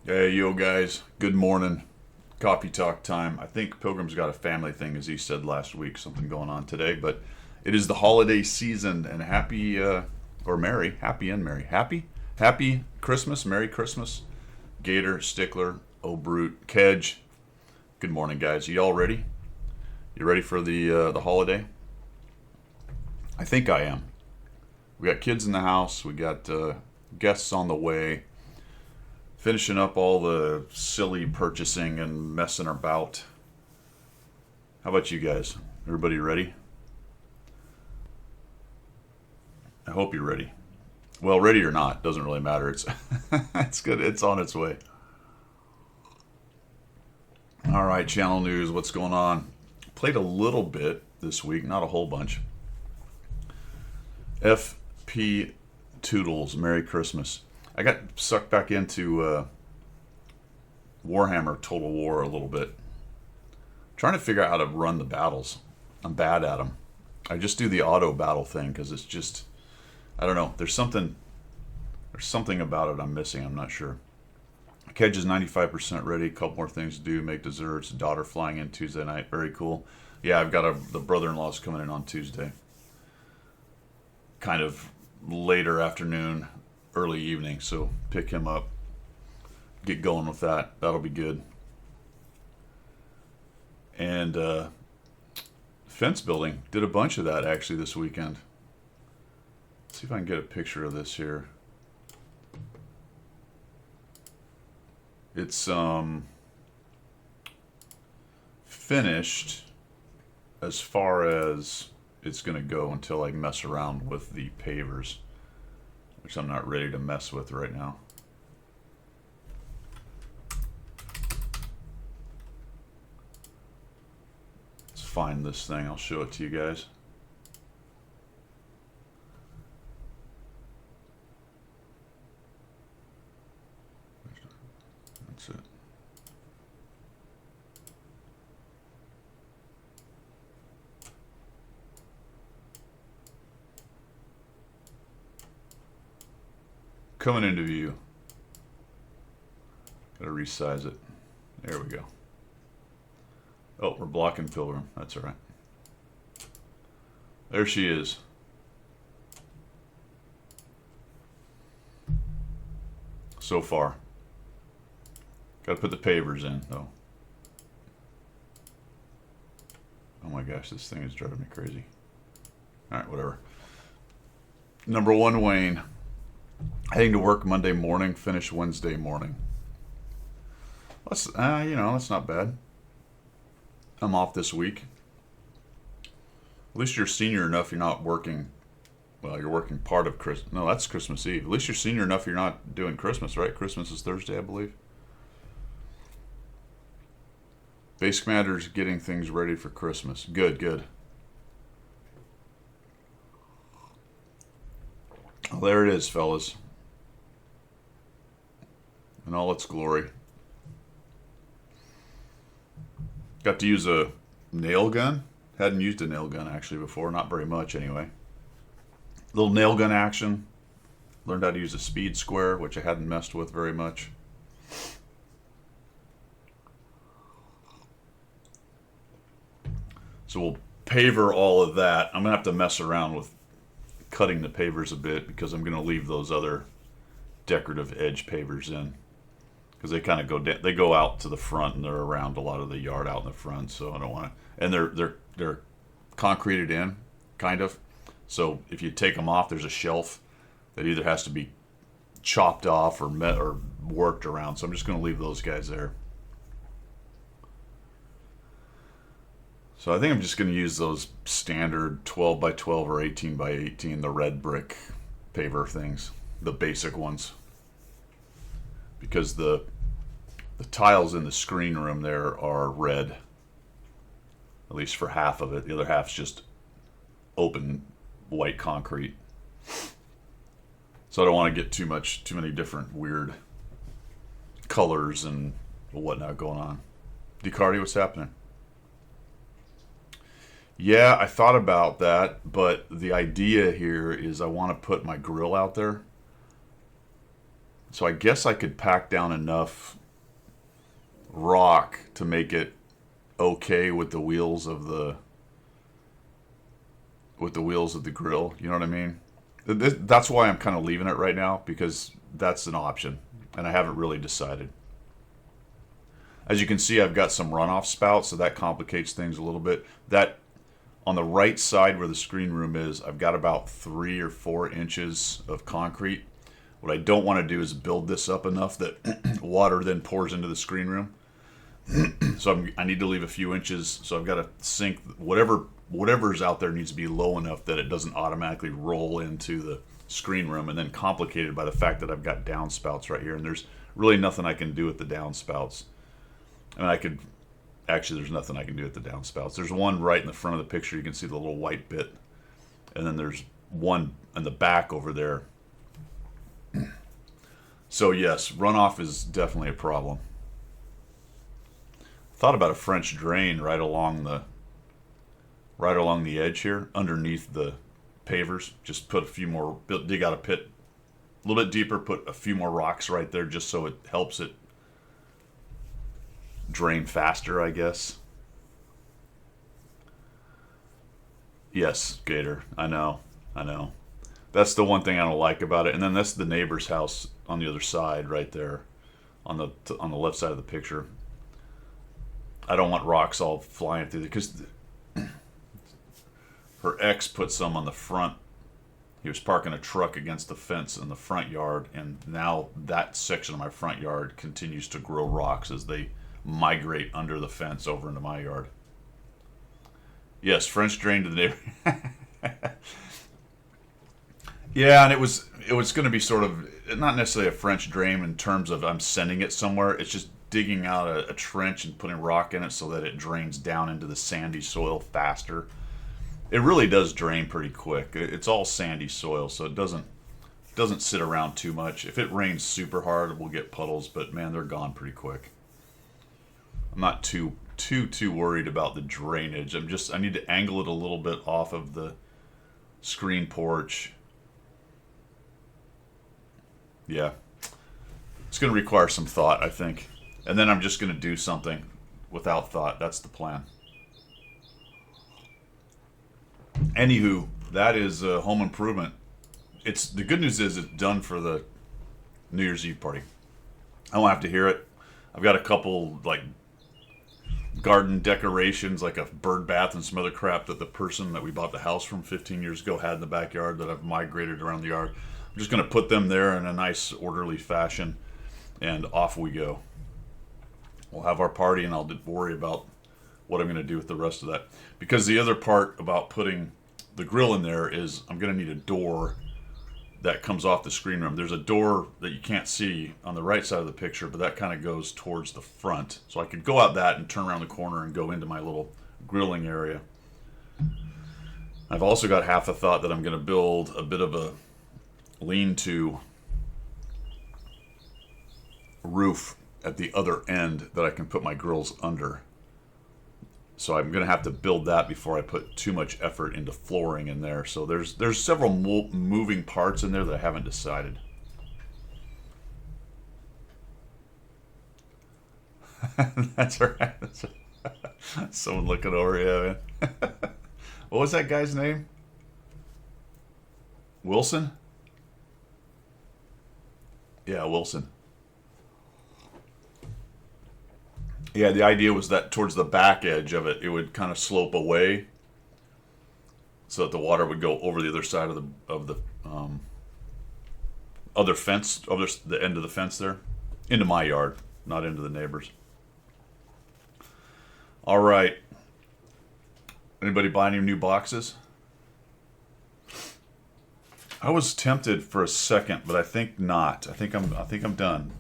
Hey, yo, guys. Good morning. Coffee talk time. I think Pilgrim's got a family thing, as he said last week, something going on today, but it is the holiday season, and happy and merry. Happy Christmas, Merry Christmas. Gator, Stickler, O'Brute, Kedge. Good morning, guys. You all ready? You ready for the holiday? I think I am. We got kids in the house. We got guests on the way. Finishing up all the silly purchasing and messing about. How about you guys? Everybody ready? I hope you're ready. Well, ready or not, doesn't really matter. It's it's good. It's on its way. All right, channel news. What's going on? Played a little bit this week, not a whole bunch. FP Toodles, Merry Christmas. I got sucked back into Warhammer Total War a little bit. Trying to figure out how to run the battles. I'm bad at them. I just do the auto battle thing because it's just, I don't know. There's something about it I'm missing. I'm not sure. Kedge is 95% ready. A couple more things to do. Make desserts. Daughter flying in Tuesday night. Very cool. Yeah, I've got the brother-in-law's coming in on Tuesday. Kind of later afternoon, early evening. So pick him up. Get going with that. That'll be good. And fence building. Did a bunch of that actually this weekend. Let's see if I can get a picture of this here. It's finished as far as it's going to go until I mess around with the pavers, which I'm not ready to mess with right now. Let's find this thing. I'll show it to you guys. That's it. Coming into view. Gotta resize it. There we go. Oh, we're blocking Pilgrim. That's all right. There she is. So far. Gotta put the pavers in, though. Oh my gosh, this thing is driving me crazy. Alright, whatever. Number one, Wayne. Heading to work Monday morning, finish Wednesday morning. That's, that's not bad. I'm off this week. At least you're senior enough you're not working. Well, you're working part of Christmas. No, that's Christmas Eve. At least you're senior enough you're not doing Christmas, right? Christmas is Thursday, I believe. Base Commander's getting things ready for Christmas. Good, good. Well, there it is, fellas. In all its glory. Got to use a nail gun. Hadn't used a nail gun actually before. Not very much anyway. Little nail gun action. Learned how to use a speed square, which I hadn't messed with very much. So we'll paver all of that. I'm going to have to mess around with cutting the pavers a bit because I'm going to leave those other decorative edge pavers in. Because they kind of they go out to the front and they're around a lot of the yard out in the front. So I don't want to. And they're concreted in, kind of. So if you take them off, there's a shelf that either has to be chopped off or worked around. So I'm just going to leave those guys there. So I think I'm just going to use those standard 12 by 12 or 18 by 18, the red brick paver things, the basic ones. Because the tiles in the screen room there are red, at least for half of it. The other half's just open white concrete. So I don't want to get too many different weird colors and whatnot going on. DeCardi, what's happening? Yeah, I thought about that, but the idea here is I want to put my grill out there. So I guess I could pack down enough rock to make it okay with the wheels of the grill. You know what I mean? That's why I'm kind of leaving it right now, because that's an option, and I haven't really decided. As you can see, I've got some runoff spouts, so that complicates things a little bit. That on the right side where the screen room is, I've got about 3 or 4 inches of concrete. What I don't want to do is build this up enough that water then pours into the screen room. So I need to leave a few inches. So I've got to sink whatever's out there needs to be low enough that it doesn't automatically roll into the screen room, and then complicated by the fact that I've got downspouts right here, and there's really nothing I can do with the downspouts. I mean, there's nothing I can do with the downspouts. There's one right in the front of the picture. You can see the little white bit, and then there's one in the back over there. So yes, runoff is definitely a problem. Thought about a French drain right along the edge here, underneath the pavers. Just put a few more, dig out a pit a little bit deeper, put a few more rocks right there, just so it helps it drain faster, I guess. Yes, Gator. I know. That's the one thing I don't like about it. And then that's the neighbor's house on the other side, right there, on the left side of the picture. I don't want rocks all flying through there, because her ex put some on the front. He was parking a truck against the fence in the front yard, and now that section of my front yard continues to grow rocks as they migrate under the fence over into my yard. Yes, French drain to the neighbor. Yeah, and it was going to be sort of not necessarily a French drain in terms of I'm sending it somewhere. It's just digging out a trench and putting rock in it so that it drains down into the sandy soil faster. It really does drain pretty quick. It's all sandy soil, so it doesn't sit around too much. If it rains super hard, we'll get puddles, but man, they're gone pretty quick. I'm not too worried about the drainage. I need to angle it a little bit off of the screen porch. Yeah. It's going to require some thought, I think. And then I'm just going to do something without thought. That's the plan. Anywho, that is home improvement. The good news is it's done for the New Year's Eve party. I won't have to hear it. I've got a couple like garden decorations, like a bird bath and some other crap that the person that we bought the house from 15 years ago had in the backyard that I've migrated around the yard. I'm just going to put them there in a nice orderly fashion, and off we go. We'll have our party, and I'll worry about what I'm going to do with the rest of that. Because the other part about putting the grill in there is I'm going to need a door that comes off the screen room. There's a door that you can't see on the right side of the picture, but that kind of goes towards the front. So I could go out that and turn around the corner and go into my little grilling area. I've also got half a thought that I'm going to build a bit of a lean-to roof at the other end that I can put my grills under. So I'm going to have to build that before I put too much effort into flooring in there. So there's several moving parts in there that I haven't decided. That's all right. Someone looking over, yeah, man. What was that guy's name? Wilson? Yeah, Wilson. Yeah, the idea was that towards the back edge of it, it would kind of slope away, so that the water would go over the other side of the other fence, the end of the fence there, into my yard, not into the neighbors. All right. Anybody buy any new boxes? I was tempted for a second, but I think not. I think I'm done.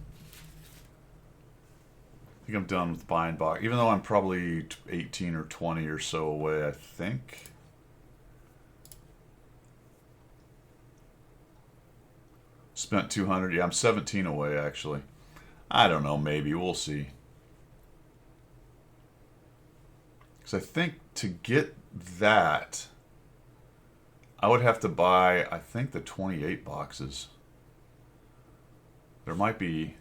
I think I'm done with buying box, even though I'm probably 18 or 20 or so away, I think. Spent 200. Yeah, I'm 17 away, actually. I don't know, maybe. We'll see. Because I think to get that, I would have to buy, I think, the 28 boxes. There might be...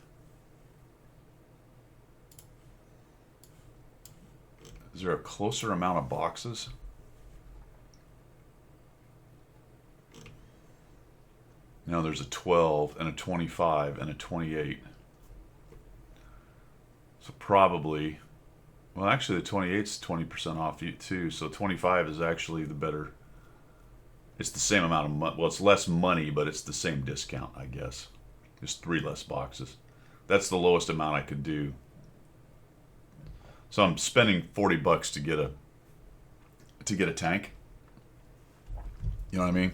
Is there a closer amount of boxes? No, there's a 12 and a 25 and a 28. So probably... Well, actually the 28's 20% off too, so 25 is actually the better... It's the same amount of money. Well, it's less money, but it's the same discount, I guess. There's 3 less boxes. That's the lowest amount I could do. So I'm spending $40 to get a tank. You know what I mean?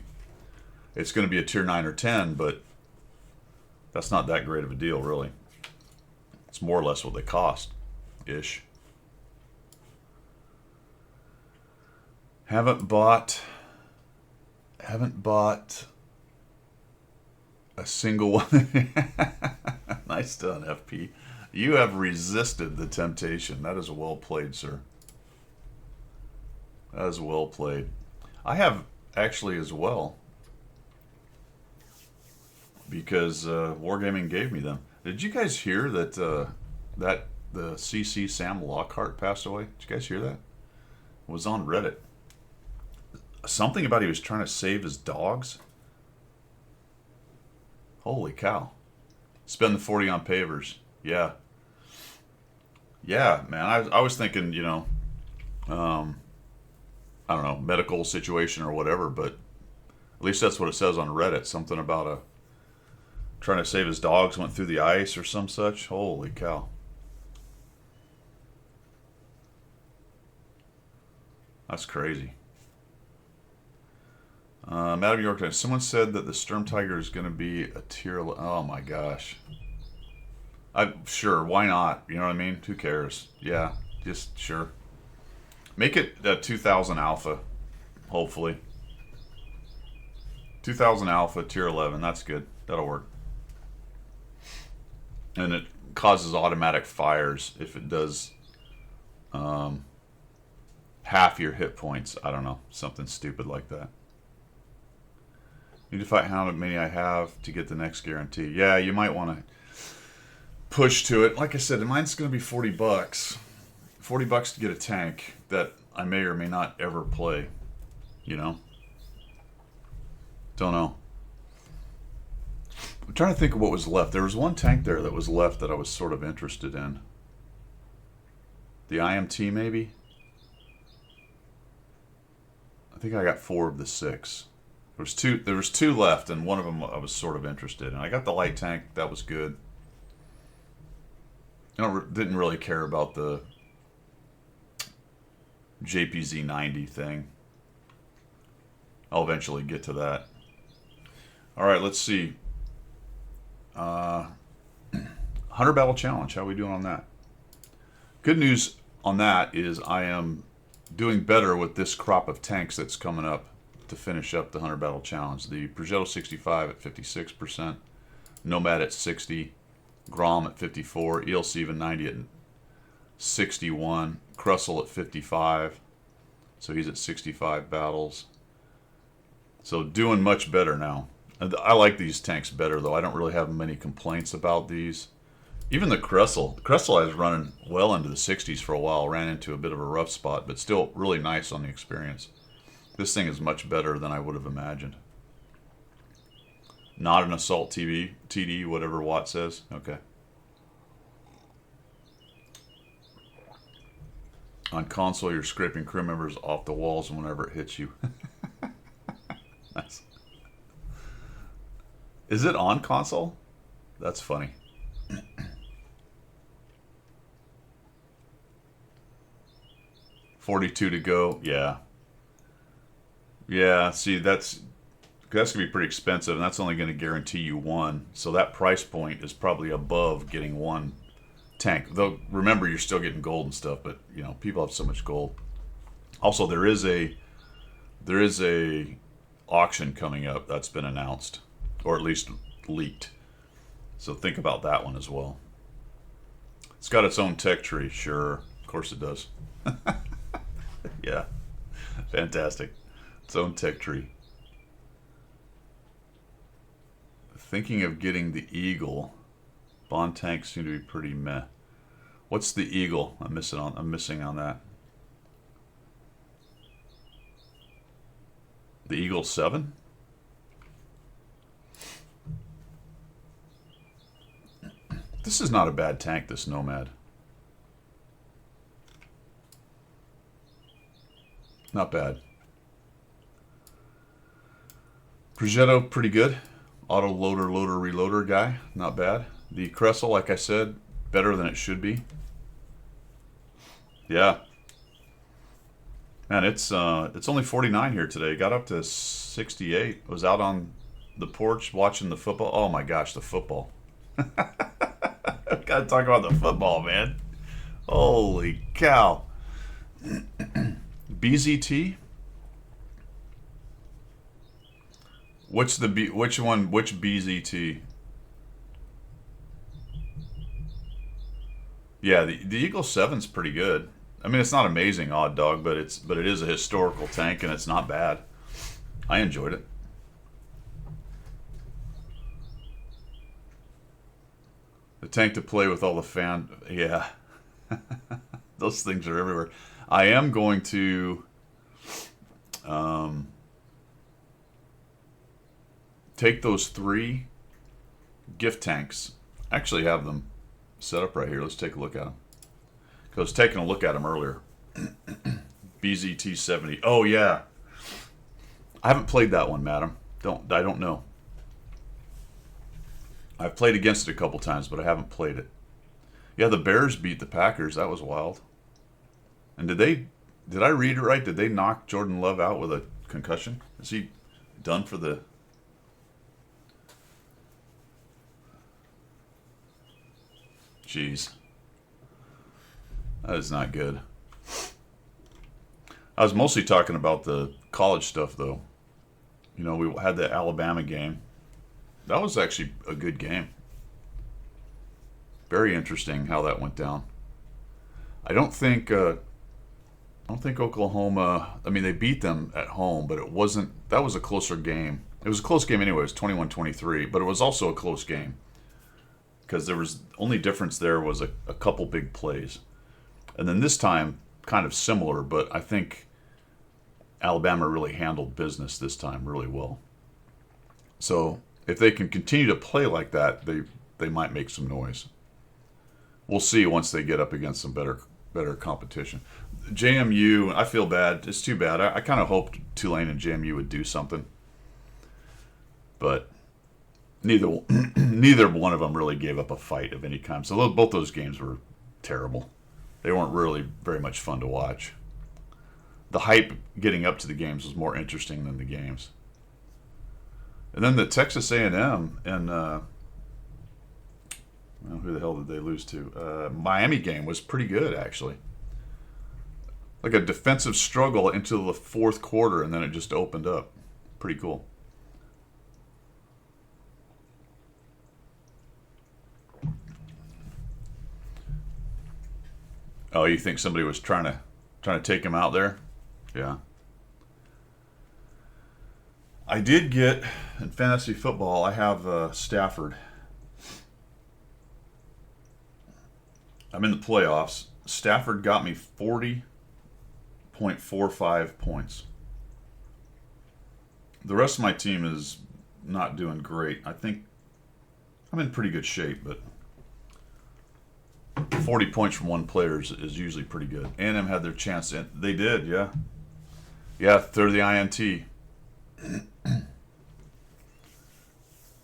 It's going to be a tier 9 or 10, but that's not that great of a deal, really. It's more or less what they cost, ish. Haven't bought a single one. Nice done, FP. You have resisted the temptation. That is well played, sir. That is well played. I have actually as well, because Wargaming gave me them. Did you guys hear that the CC Sam Lockhart passed away? Did you guys hear that? It was on Reddit. Something about he was trying to save his dogs. Holy cow. Spend the 40 on pavers. Yeah. Yeah, man. I was thinking, you know, I don't know, medical situation or whatever, but at least that's what it says on Reddit. Something about trying to save his dogs, went through the ice or some such. Holy cow. That's crazy. Madam York, someone said that the Sturm Tiger is going to be a tier... Oh my gosh. Sure, why not? You know what I mean? Who cares? Yeah, just sure. Make it a 2000 Alpha, hopefully. 2000 Alpha, tier 11, that's good. That'll work. And it causes automatic fires if it does half your hit points. I don't know, something stupid like that. Need to fight how many I have to get the next guarantee. Yeah, you might want to push to it. Like I said, mine's going to be $40. $40 to get a tank that I may or may not ever play. You know? Don't know. I'm trying to think of what was left. There was one tank there that was left that I was sort of interested in. The IMT, maybe? I think I got 4 of the 6. There was two left, and one of them I was sort of interested in. I got the light tank. That was good. I didn't really care about the JPZ-90 thing. I'll eventually get to that. All right, let's see. 100 Battle Challenge. How are we doing on that? Good news on that is I am doing better with this crop of tanks that's coming up to finish up the 100 Battle Challenge. The Progetto 65 at 56%, Nomad at 60%, Grom at 54%, ELC even 90 at 61%, Krusell at 55%, so he's at 65 battles. So doing much better now. I like these tanks better, though. I don't really have many complaints about these. Even the Krusell. I was running well into the 60s for a while, ran into a bit of a rough spot, but still really nice on the experience. This thing is much better than I would have imagined. Not an assault TD, whatever Watt says. Okay. On console, you're scraping crew members off the walls whenever it hits you. Nice. Is it on console? That's funny. $42 to go. Yeah. Yeah, see, that's going to be pretty expensive, and that's only going to guarantee you 1. So that price point is probably above getting 1 tank. Though, remember, you're still getting gold and stuff, but, you know, people have so much gold. Also, there is a auction coming up that's been announced, or at least leaked. So think about that one as well. It's got its own tech tree, sure. Of course it does. Yeah, fantastic. Its own tech tree. Thinking of getting the Eagle. Bond tanks seem to be pretty meh. What's the Eagle? I'm missing on that. The Eagle 7? This is not a bad tank, this Nomad. Not bad. Progetto, pretty good. Auto loader, reloader guy, not bad. The Kressel, like I said, better than it should be. Yeah. Man, it's only 49 here today. Got up to 68. Was out on the porch watching the football. Oh my gosh, the football. I've got to talk about the football, man. Holy cow. BZT? Which BZT? Yeah, the Eagle 7's pretty good. I mean, it's not amazing, Odd Dog, but it is a historical tank and it's not bad. I enjoyed it. The tank to play with all the fan, yeah. Those things are everywhere. I am going to take those 3 gift tanks. I actually have them set up right here. Let's take a look at them. I was taking a look at them earlier. BZT-70. Oh yeah, I haven't played that one, madam. I don't know. I've played against it a couple times, but I haven't played it. Yeah, the Bears beat the Packers. That was wild. And did I read it right? Did they knock Jordan Love out with a concussion? Is he done for the? Jeez. That is not good. I was mostly talking about the college stuff, though. You know, we had the Alabama game. That was actually a good game. Very interesting how that went down. I don't think Oklahoma. I mean, they beat them at home, but it wasn't. That was a closer game. It was a close game anyway. It was 21-23, but it was also a close game because there was only difference there was a couple big plays. And then this time, kind of similar, but I think Alabama really handled business this time really well. So if they can continue to play like that, they might make some noise. We'll see once they get up against some better competition. JMU, I feel bad. It's too bad. I kind of hoped Tulane and JMU would do something, but neither one of them really gave up a fight of any kind. So both those games were terrible. They weren't really very much fun to watch. The hype getting up to the games was more interesting than the games. And then the Texas A&M and who the hell did they lose to? Miami game was pretty good, actually. Like a defensive struggle into the fourth quarter, and then it just opened up. Pretty cool. Oh, you think somebody was trying to take him out there? Yeah. I did get in fantasy football. I have Stafford. I'm in the playoffs. Stafford got me 40.45 points. The rest of my team is not doing great. I think I'm in pretty good shape, but 40 points from one player is usually pretty good. A&M had their chance. They did, yeah. Yeah, they're the INT.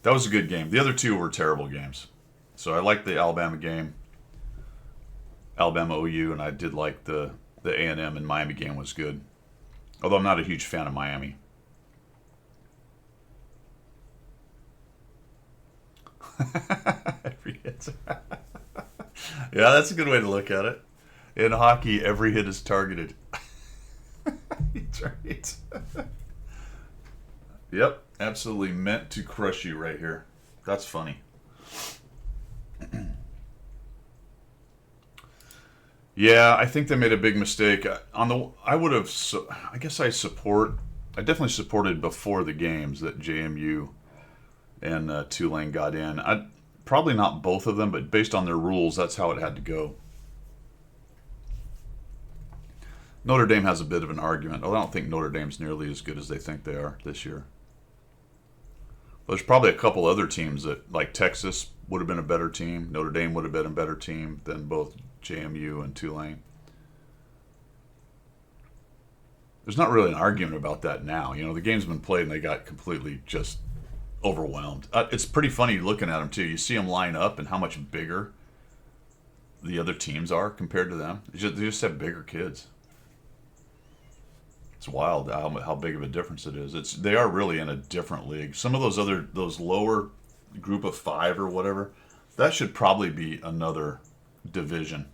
That was a good game. The other two were terrible games. So I liked the Alabama game, Alabama OU, and I did like the A&M and Miami game was good. Although I'm not a huge fan of Miami. Every hit. Yeah, that's a good way to look at it. In hockey, every hit is targeted. That's right. Yep, absolutely meant to crush you right here. That's funny. Yeah, I think they made a big mistake. I definitely supported before the games that JMU and Tulane got in. Probably not both of them, but based on their rules, that's how it had to go. Notre Dame has a bit of an argument. Although I don't think Notre Dame's nearly as good as they think they are this year. There's probably a couple other teams that, like Texas, would have been a better team. Notre Dame would have been a better team than both JMU and Tulane. There's not really an argument about that now. You know, the game's been played and they got completely just overwhelmed. It's pretty funny looking at them, too. You see them line up and how much bigger the other teams are compared to them. They just have bigger kids. It's wild how big of a difference it is. They are really in a different league. Some of those lower group of 5 or whatever, that should probably be another division.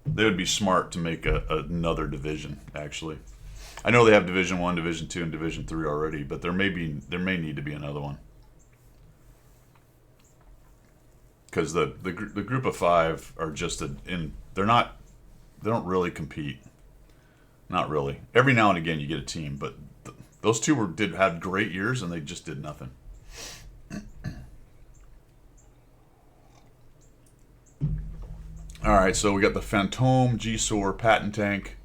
They would be smart to make another division, actually. I know they have Division 1, Division 2, and Division 3 already, but there may need to be another one. Because the group of 5 are just they don't really compete. Not really. Every now and again you get a team, but those two had great years and they just did nothing. All right, so we got the Fantôme, G-Sor, Patent Tank.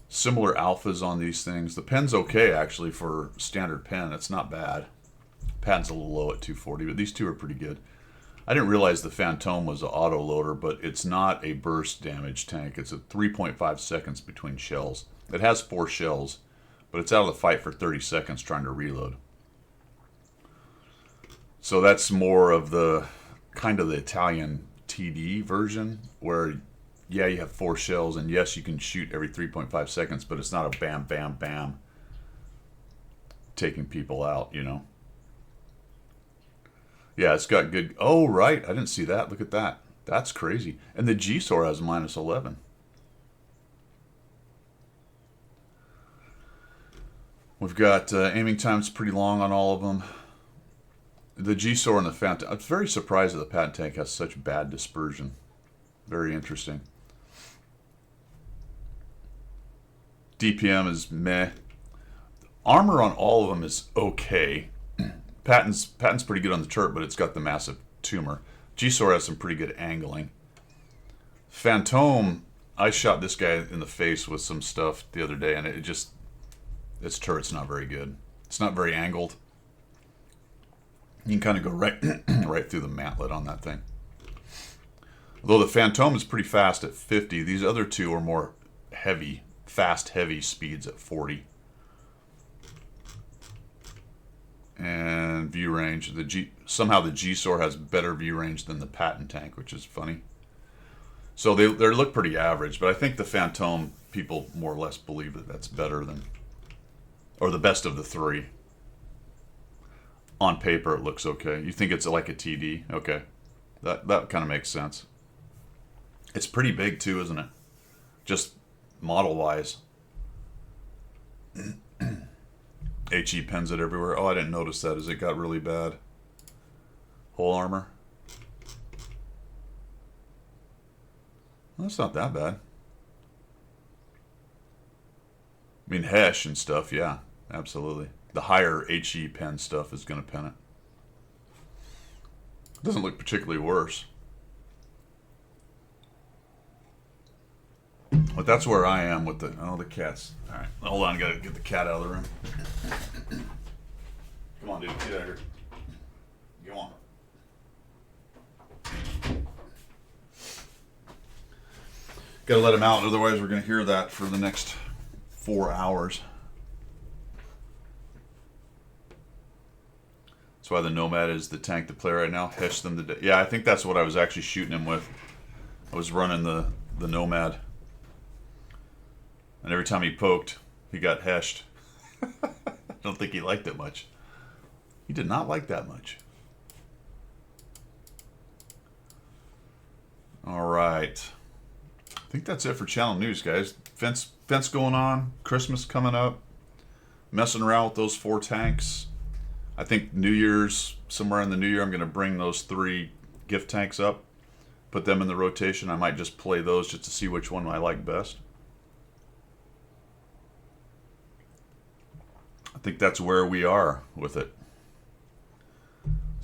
Similar alphas on these things. The pen's okay, actually, for standard pen. It's not bad. Patent's a little low at 240, but these two are pretty good. I didn't realize the Fantôme was an auto loader, but it's not a burst damage tank. It's a 3.5 seconds between shells. It has 4 shells, but it's out of the fight for 30 seconds trying to reload. So that's more of the kind of the Italian TD version, where yeah, you have 4 shells, and yes, you can shoot every 3.5 seconds, but it's not a bam, bam, bam taking people out, you know. Yeah, it's got good... Oh, right. I didn't see that. Look at that. That's crazy. And the G-Sor has minus 11. We've got aiming time's pretty long on all of them. The G-Sor and the Phantom... I'm very surprised that the Patent Tank has such bad dispersion. Very interesting. DPM is meh. Armor on all of them is okay. Patent's pretty good on the turret, but it's got the massive tumor. G-Sor has some pretty good angling. Fantôme, I shot this guy in the face with some stuff the other day, and its turret's not very good. It's not very angled. You can kind of go right through the mantlet on that thing. Although the Fantôme is pretty fast at 50, these other two are more heavy, fast, heavy speeds at 40. And view range. Somehow the G-Sor has better view range than the Patent Tank, which is funny. So they look pretty average, but I think the Fantôme, people more or less believe that that's better than, or the best of the 3. On paper, it looks okay. You think it's like a TD? Okay. That kind of makes sense. It's pretty big too, isn't it? Just model-wise. HE pens it everywhere. Oh, I didn't notice that as it got really bad. Whole armor. Well, that's not that bad. I mean, Hesh and stuff, yeah, absolutely. The higher HE pen stuff is going to pen it. Doesn't look particularly worse. But that's where I am with the... Oh, the cat's... All right, hold on. Got to get the cat out of the room. Come on, dude. Get out of here. Go on. Got to let him out. Otherwise, we're going to hear that for the next 4 hours. That's why the Nomad is the tank to play right now. Hesh them to... Yeah, I think that's what I was actually shooting him with. I was running the Nomad. And every time he poked, he got heshed. I don't think he liked it much. He did not like that much. All right. I think that's it for channel news, guys. Fence going on. Christmas coming up. Messing around with those 4 tanks. I think New Year's, somewhere in the New Year, I'm going to bring those 3 gift tanks up. Put them in the rotation. I might just play those just to see which one I like best. I think that's where we are with it.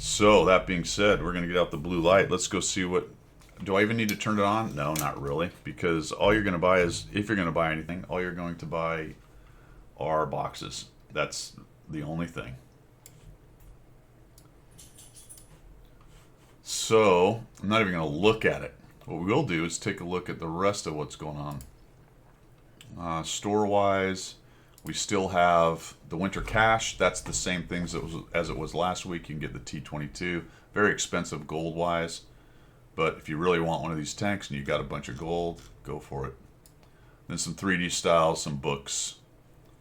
So that being said, we're going to get out the blue light. Let's go see what. Do I even need to turn it on? No, not really, because all you're going to buy is, if you're going to buy anything, all you're going to buy are boxes. That's the only thing. So I'm not even going to look at it. What we will do is take a look at the rest of what's going on. Store-wise, we still have the winter cash. That's the same things as it was last week. You can get the T22. Very expensive gold-wise. But if you really want one of these tanks and you got a bunch of gold, go for it. Then some 3D styles, some books,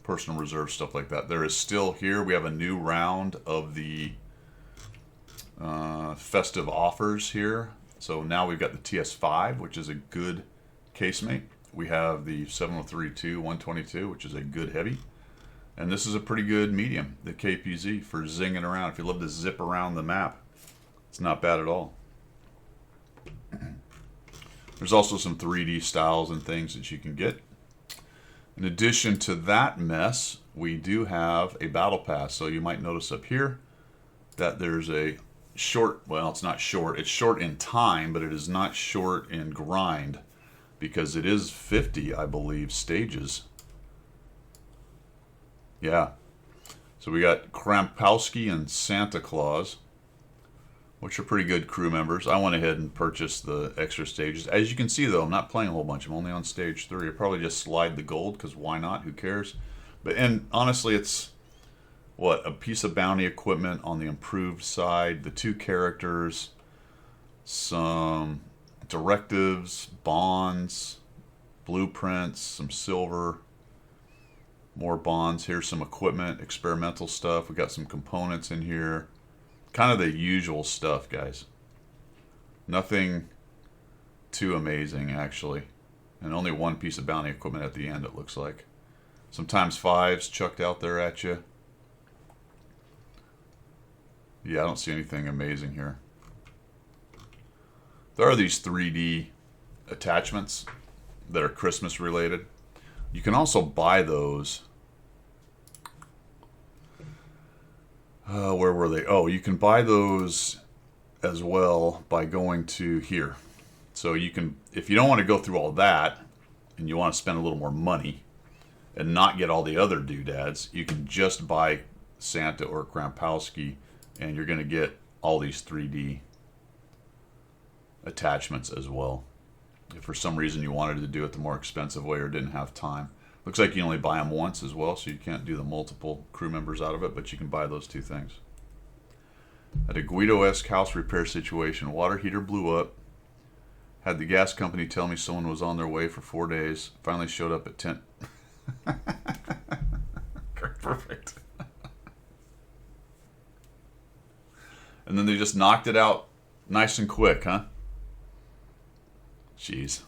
personal reserve, stuff like that. There is still here, we have a new round of the festive offers here. So now we've got the TS5, which is a good casemate. We have the 703-2 122, which is a good heavy. And this is a pretty good medium, the KPZ, for zinging around. If you love to zip around the map, it's not bad at all. There's also some 3D styles and things that you can get. In addition to that mess, we do have a battle pass. So you might notice up here that there's a short, well, it's not short. It's short in time, but it is not short in grind, because it is 50, I believe, stages. Yeah. So we got Krampowski and Santa Claus, which are pretty good crew members. I went ahead and purchased the extra stages. As you can see, though, I'm not playing a whole bunch. I'm only on stage 3. I'll probably just slide the gold, because why not? Who cares? And honestly, it's, what, a piece of bounty equipment on the improved side, the 2 characters, some directives, bonds, blueprints, some silver, more bonds. Here's some equipment, experimental stuff. We got some components in here. Kind of the usual stuff, guys. Nothing too amazing, actually. And only 1 piece of bounty equipment at the end, it looks like. Sometimes 5s chucked out there at you. Yeah, I don't see anything amazing here. There are these 3D attachments that are Christmas related. You can also buy those. Where were they? Oh, you can buy those as well by going to here. So you can, if you don't want to go through all that and you want to spend a little more money and not get all the other doodads, you can just buy Santa or Krampowski, and you're going to get all these 3D attachments as well. If for some reason you wanted to do it the more expensive way or didn't have time. Looks like you only buy them once as well, so you can't do the multiple crew members out of it, but you can buy those 2 things. At a Guido-esque house repair situation, water heater blew up. Had the gas company tell me someone was on their way for 4 days. Finally showed up at 10. Perfect. And then they just knocked it out nice and quick, huh? Jeez.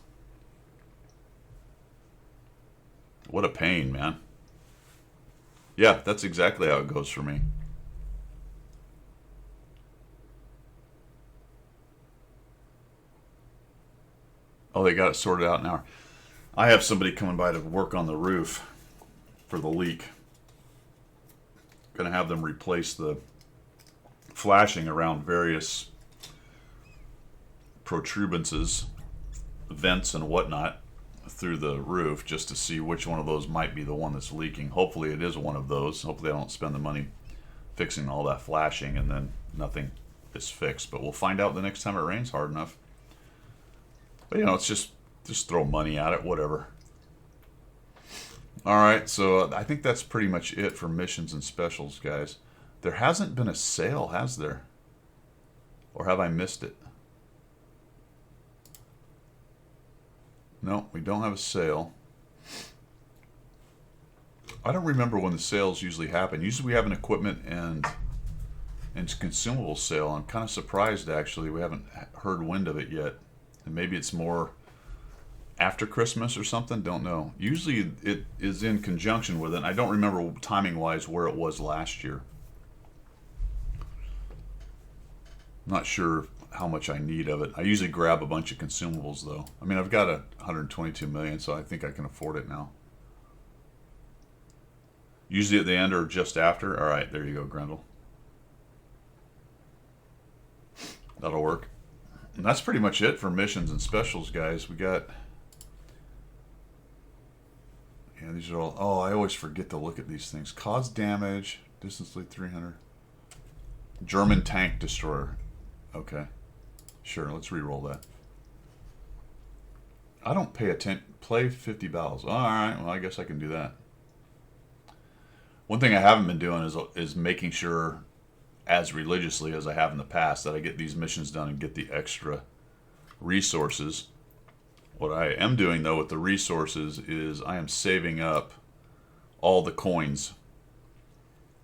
What a pain, man. Yeah, that's exactly how it goes for me. Oh, they got it sorted out now. I have somebody coming by to work on the roof for the leak. Gonna have them replace the flashing around various protuberances, vents and whatnot through the roof, just to see which one of those might be the one that's leaking. Hopefully it is one of those. Hopefully I don't spend the money fixing all that flashing and then nothing is fixed. But we'll find out the next time it rains hard enough. But you know, it's just throw money at it, whatever. Alright, so I think that's pretty much it for missions and specials, guys. There hasn't been a sale, has there? Or have I missed it? No, we don't have a sale. I don't remember when the sales usually happen. Usually we have an equipment and consumable sale. I'm kind of surprised, actually. We haven't heard wind of it yet. And maybe it's more after Christmas or something. Don't know. Usually it is in conjunction with it. And I don't remember timing-wise where it was last year. I'm not sure how much I need of it. I usually grab a bunch of consumables, though. I mean, I've got 122 million, so I think I can afford it now. Usually at the end or just after. All right, there you go, Grendel. That'll work. And that's pretty much it for missions and specials, guys. We got... Yeah, these are all... Oh, I always forget to look at these things. Cause damage. Distance lead 300. German tank destroyer. Okay. Sure, let's re-roll that. I don't pay attention. Play 50 battles. Alright, well, I guess I can do that. One thing I haven't been doing is making sure, as religiously as I have in the past, that I get these missions done and get the extra resources. What I am doing, though, with the resources is I am saving up all the coins.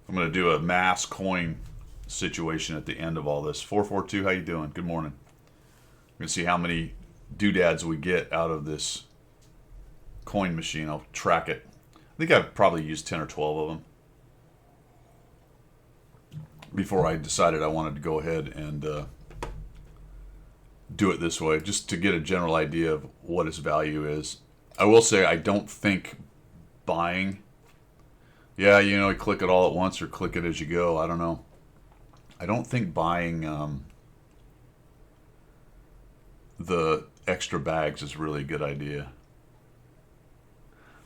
I'm going to do a mass coin situation at the end of all this. 442, how you doing? Good morning. We're going to see how many doodads we get out of this coin machine. I'll track it. I think I've probably used 10 or 12 of them before I decided I wanted to go ahead and do it this way, just to get a general idea of what its value is. I will say I don't think buying, yeah, you know, you click it all at once or click it as you go. I don't know. I don't think buying the extra bags is really a good idea.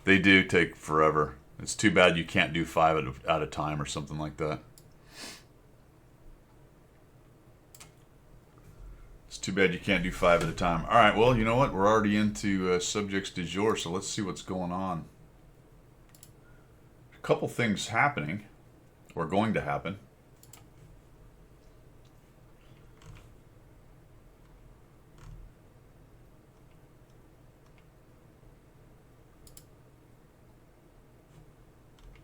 They do take forever. It's too bad you can't do 5 at a time or something like that. It's too bad you can't do 5 at a time. All right, well, you know what? We're already into subjects du jour, so let's see what's going on. A couple things happening, or going to happen.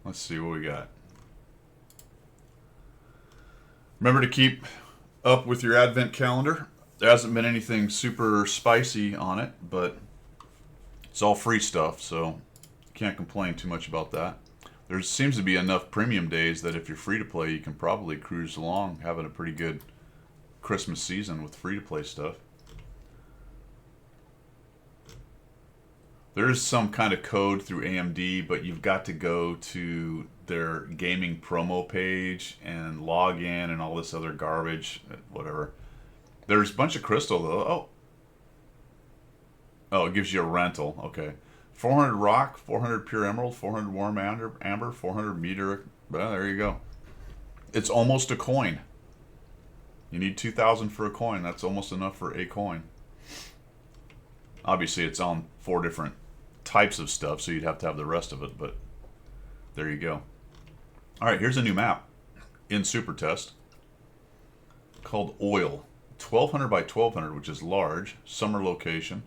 Let's see what we got. Remember to keep up with your Advent calendar. There hasn't been anything super spicy on it, but it's all free stuff, so can't complain too much about that. There seems to be enough premium days that if you're free to play, you can probably cruise along, having a pretty good Christmas season with free to play stuff. There is some kind of code through AMD, but you've got to go to their gaming promo page and log in and all this other garbage, whatever. There's a bunch of crystal, though. Oh, it gives you a rental. Okay. 400 rock, 400 pure emerald, 400 warm amber, 400 meteor. Well, there you go. It's almost a coin. You need 2,000 for a coin. That's almost enough for a coin. Obviously, it's on 4 different types of stuff, so you'd have to have the rest of it, but there you go. All right, here's a new map in Super Test called Oil. 1200 by 1200, which is large. Summer location.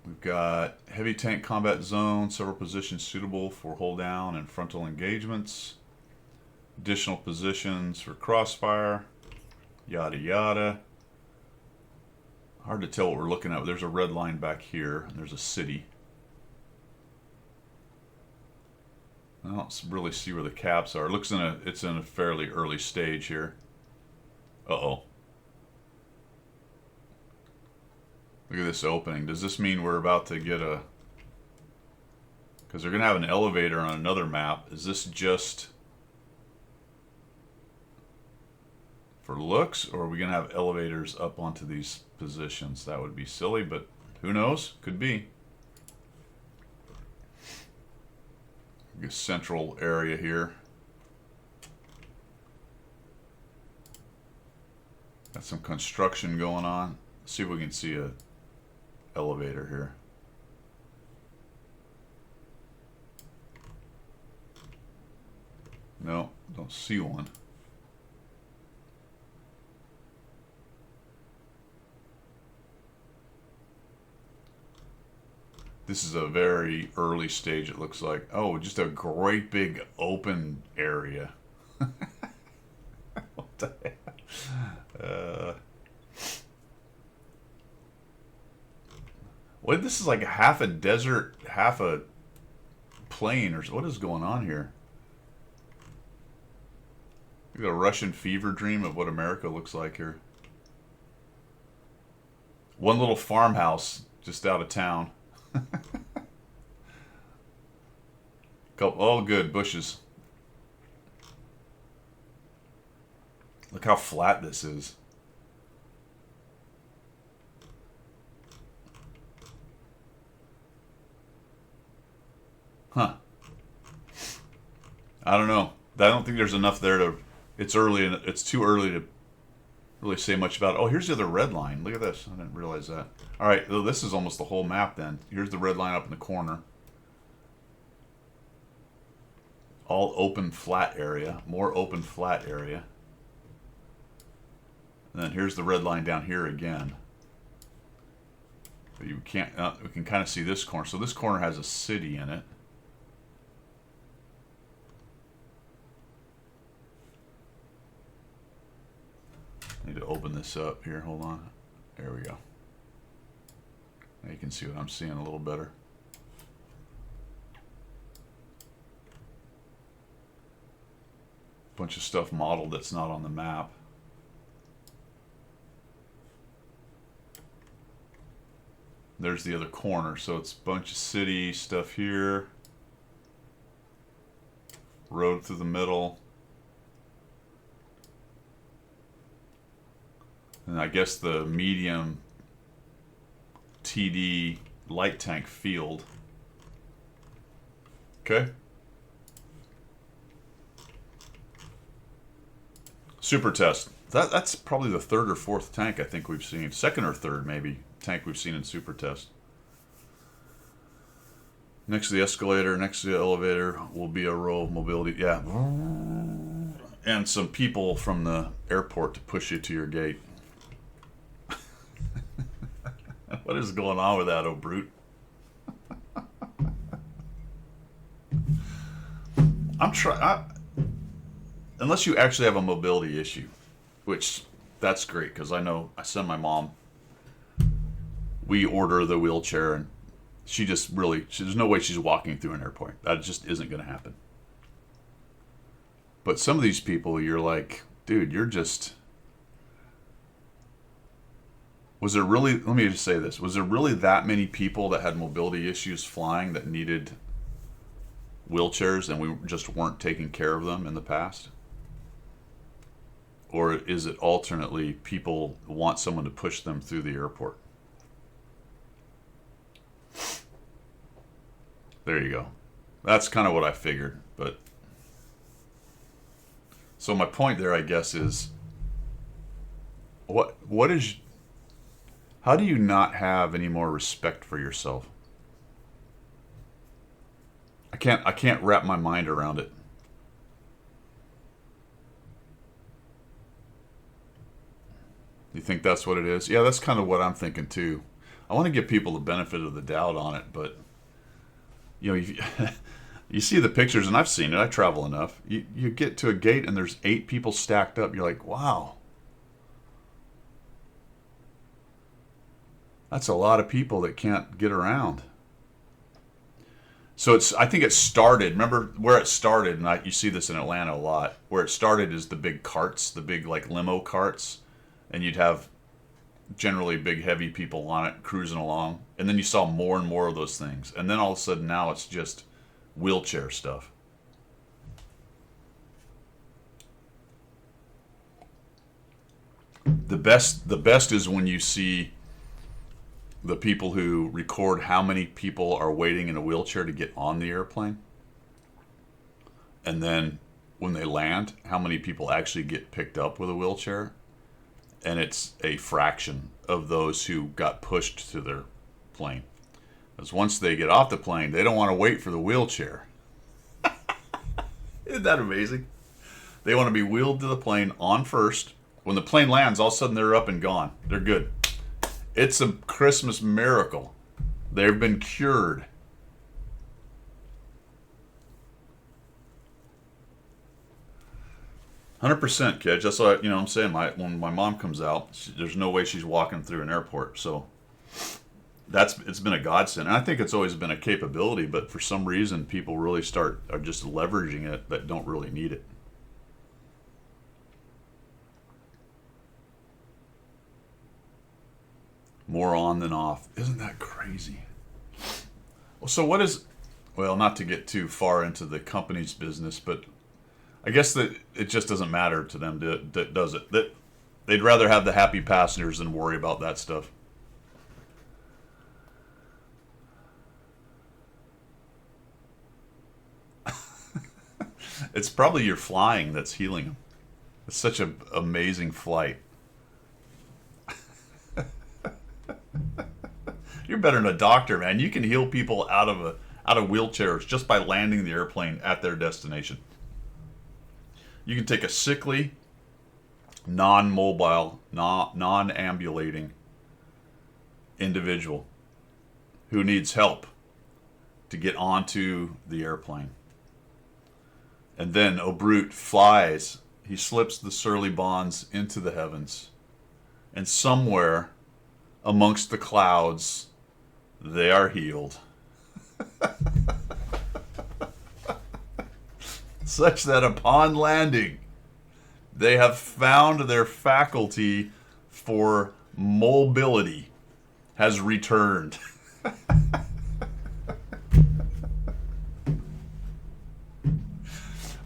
We've got heavy tank combat zone, several positions suitable for hold down and frontal engagements. Additional positions for crossfire. Yada yada. Hard to tell what we're looking at. There's a red line back here, and there's a city. I don't really see where the caps are. It looks it's in a fairly early stage here. Uh-oh. Look at this opening. Does this mean we're about to get a... Because they're going to have an elevator on another map. Is this just for looks, or are we going to have elevators up onto these positions? That would be silly, but who knows? Could be. A central area here. Got some construction going on. Let's see if we can see a elevator here. No, don't see one. This is a very early stage, it looks like. Oh, just a great big open area. What the heck? What? This is like half a desert, half a plain, or what is going on here? Look at a Russian fever dream of what America looks like here. One little farmhouse just out of town. Oh, good bushes. Look how flat this is. Huh. I don't know. I don't think there's enough there to. It's early and it's too early to really say much about it. Oh, here's the other red line. Look at this. I didn't realize that. All right, well, this is almost the whole map then. Here's the red line up in the corner. All open flat area. More open flat area. And then here's the red line down here again. But you can't. We can kind of see this corner. So this corner has a city in it. Need to open this up here. Hold on. There we go. Now you can see what I'm seeing a little better. Bunch of stuff modeled that's not on the map. There's the other corner. So it's a bunch of city stuff here. Road through the middle. And I guess the medium TD light tank field. Okay. Super test. That's probably the third or fourth tank I think we've seen. Second or third maybe tank we've seen in super test. Next to the escalator, next to the elevator will be a row of mobility. Yeah. And some people from the airport to push you to your gate. What is going on with that, oh brute? Unless you actually have a mobility issue, which that's great because I know I send my mom. We order the wheelchair and she just really, there's no way she's walking through an airport. That just isn't going to happen. But some of these people, you're like, dude, you're just. Was there really, let me just say this, was there really that many people that had mobility issues flying that needed wheelchairs and we just weren't taking care of them in the past? Or is it alternately people want someone to push them through the airport? There you go. That's kind of what I figured. But so my point there, I guess, is what is. How do you not have any more respect for yourself? I can't wrap my mind around it. You think that's what it is? Yeah, that's kind of what I'm thinking too. I want to give people the benefit of the doubt on it, but you know, you see the pictures, and I've seen it. I travel enough. You get to a gate and there's 8 people stacked up. You're like, wow. That's a lot of people that can't get around. So I think it started, remember where it started, and you see this in Atlanta a lot, where it started is the big carts, the big like limo carts, and you'd have generally big heavy people on it cruising along, and then you saw more and more of those things, and then all of a sudden now it's just wheelchair stuff. The best is when you see the people who record how many people are waiting in a wheelchair to get on the airplane. And then when they land, how many people actually get picked up with a wheelchair. And it's a fraction of those who got pushed to their plane. Because once they get off the plane, they don't want to wait for the wheelchair. Isn't that amazing? They want to be wheeled to the plane on first. When the plane lands, all of a sudden they're up and gone. They're good. It's a Christmas miracle. They've been cured. %, kid. Just like, I'm saying, when my mom comes out, there's no way she's walking through an airport. So it's been a godsend. And I think it's always been a capability, but for some reason, people really are just leveraging it that don't really need it. More on than off. Isn't that crazy? Well, so not to get too far into the company's business, but I guess that it just doesn't matter to them, does it? That they'd rather have the happy passengers than worry about that stuff. It's probably your flying that's healing them. It's such an amazing flight. You're better than a doctor, man. You can heal people out of wheelchairs just by landing the airplane at their destination. You can take a sickly, non-mobile, non-ambulating individual who needs help to get onto the airplane. And then O'Brute flies. He slips the surly bonds into the heavens. And somewhere amongst the clouds, they are healed. Such that upon landing, they have found their faculty for mobility has returned.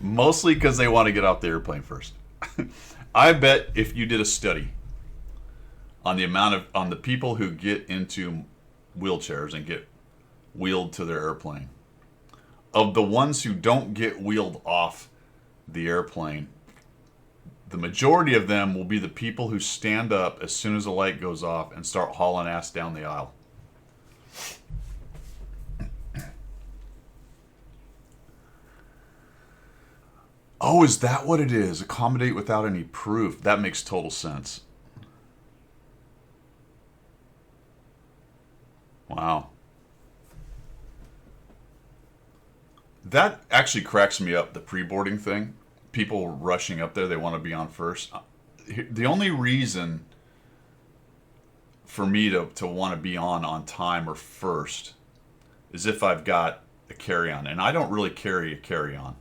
Mostly because they want to get off the airplane first. I bet if you did a study on the people who get into wheelchairs and get wheeled to their airplane, of the ones who don't get wheeled off the airplane, the majority of them will be the people who stand up as soon as the light goes off and start hauling ass down the aisle. Oh, is that what it is? Accommodate without any proof. That makes total sense. Wow. That actually cracks me up, the pre-boarding thing. People rushing up there, they want to be on first. The only reason for me to want to be on time or first is if I've got a carry-on. And I don't really carry a carry-on.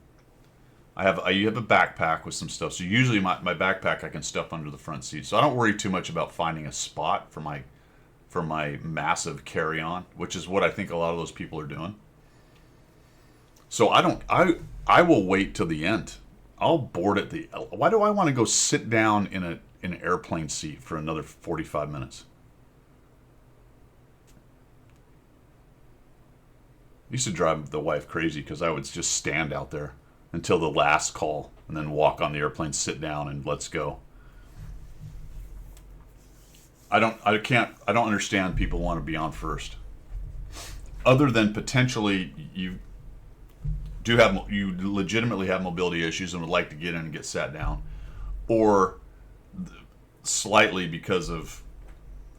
I have a backpack with some stuff. So usually my backpack I can stuff under the front seat. So I don't worry too much about finding a spot for my massive carry-on, which is what I think a lot of those people are doing. So I will wait till the end. I'll board at the. Why do I want to go sit down in an airplane seat for another 45 minutes? I used to drive the wife crazy because I would just stand out there until the last call and then walk on the airplane, sit down, and let's go. I don't understand people want to be on first. Other than potentially you legitimately have mobility issues and would like to get in and get sat down, or slightly because of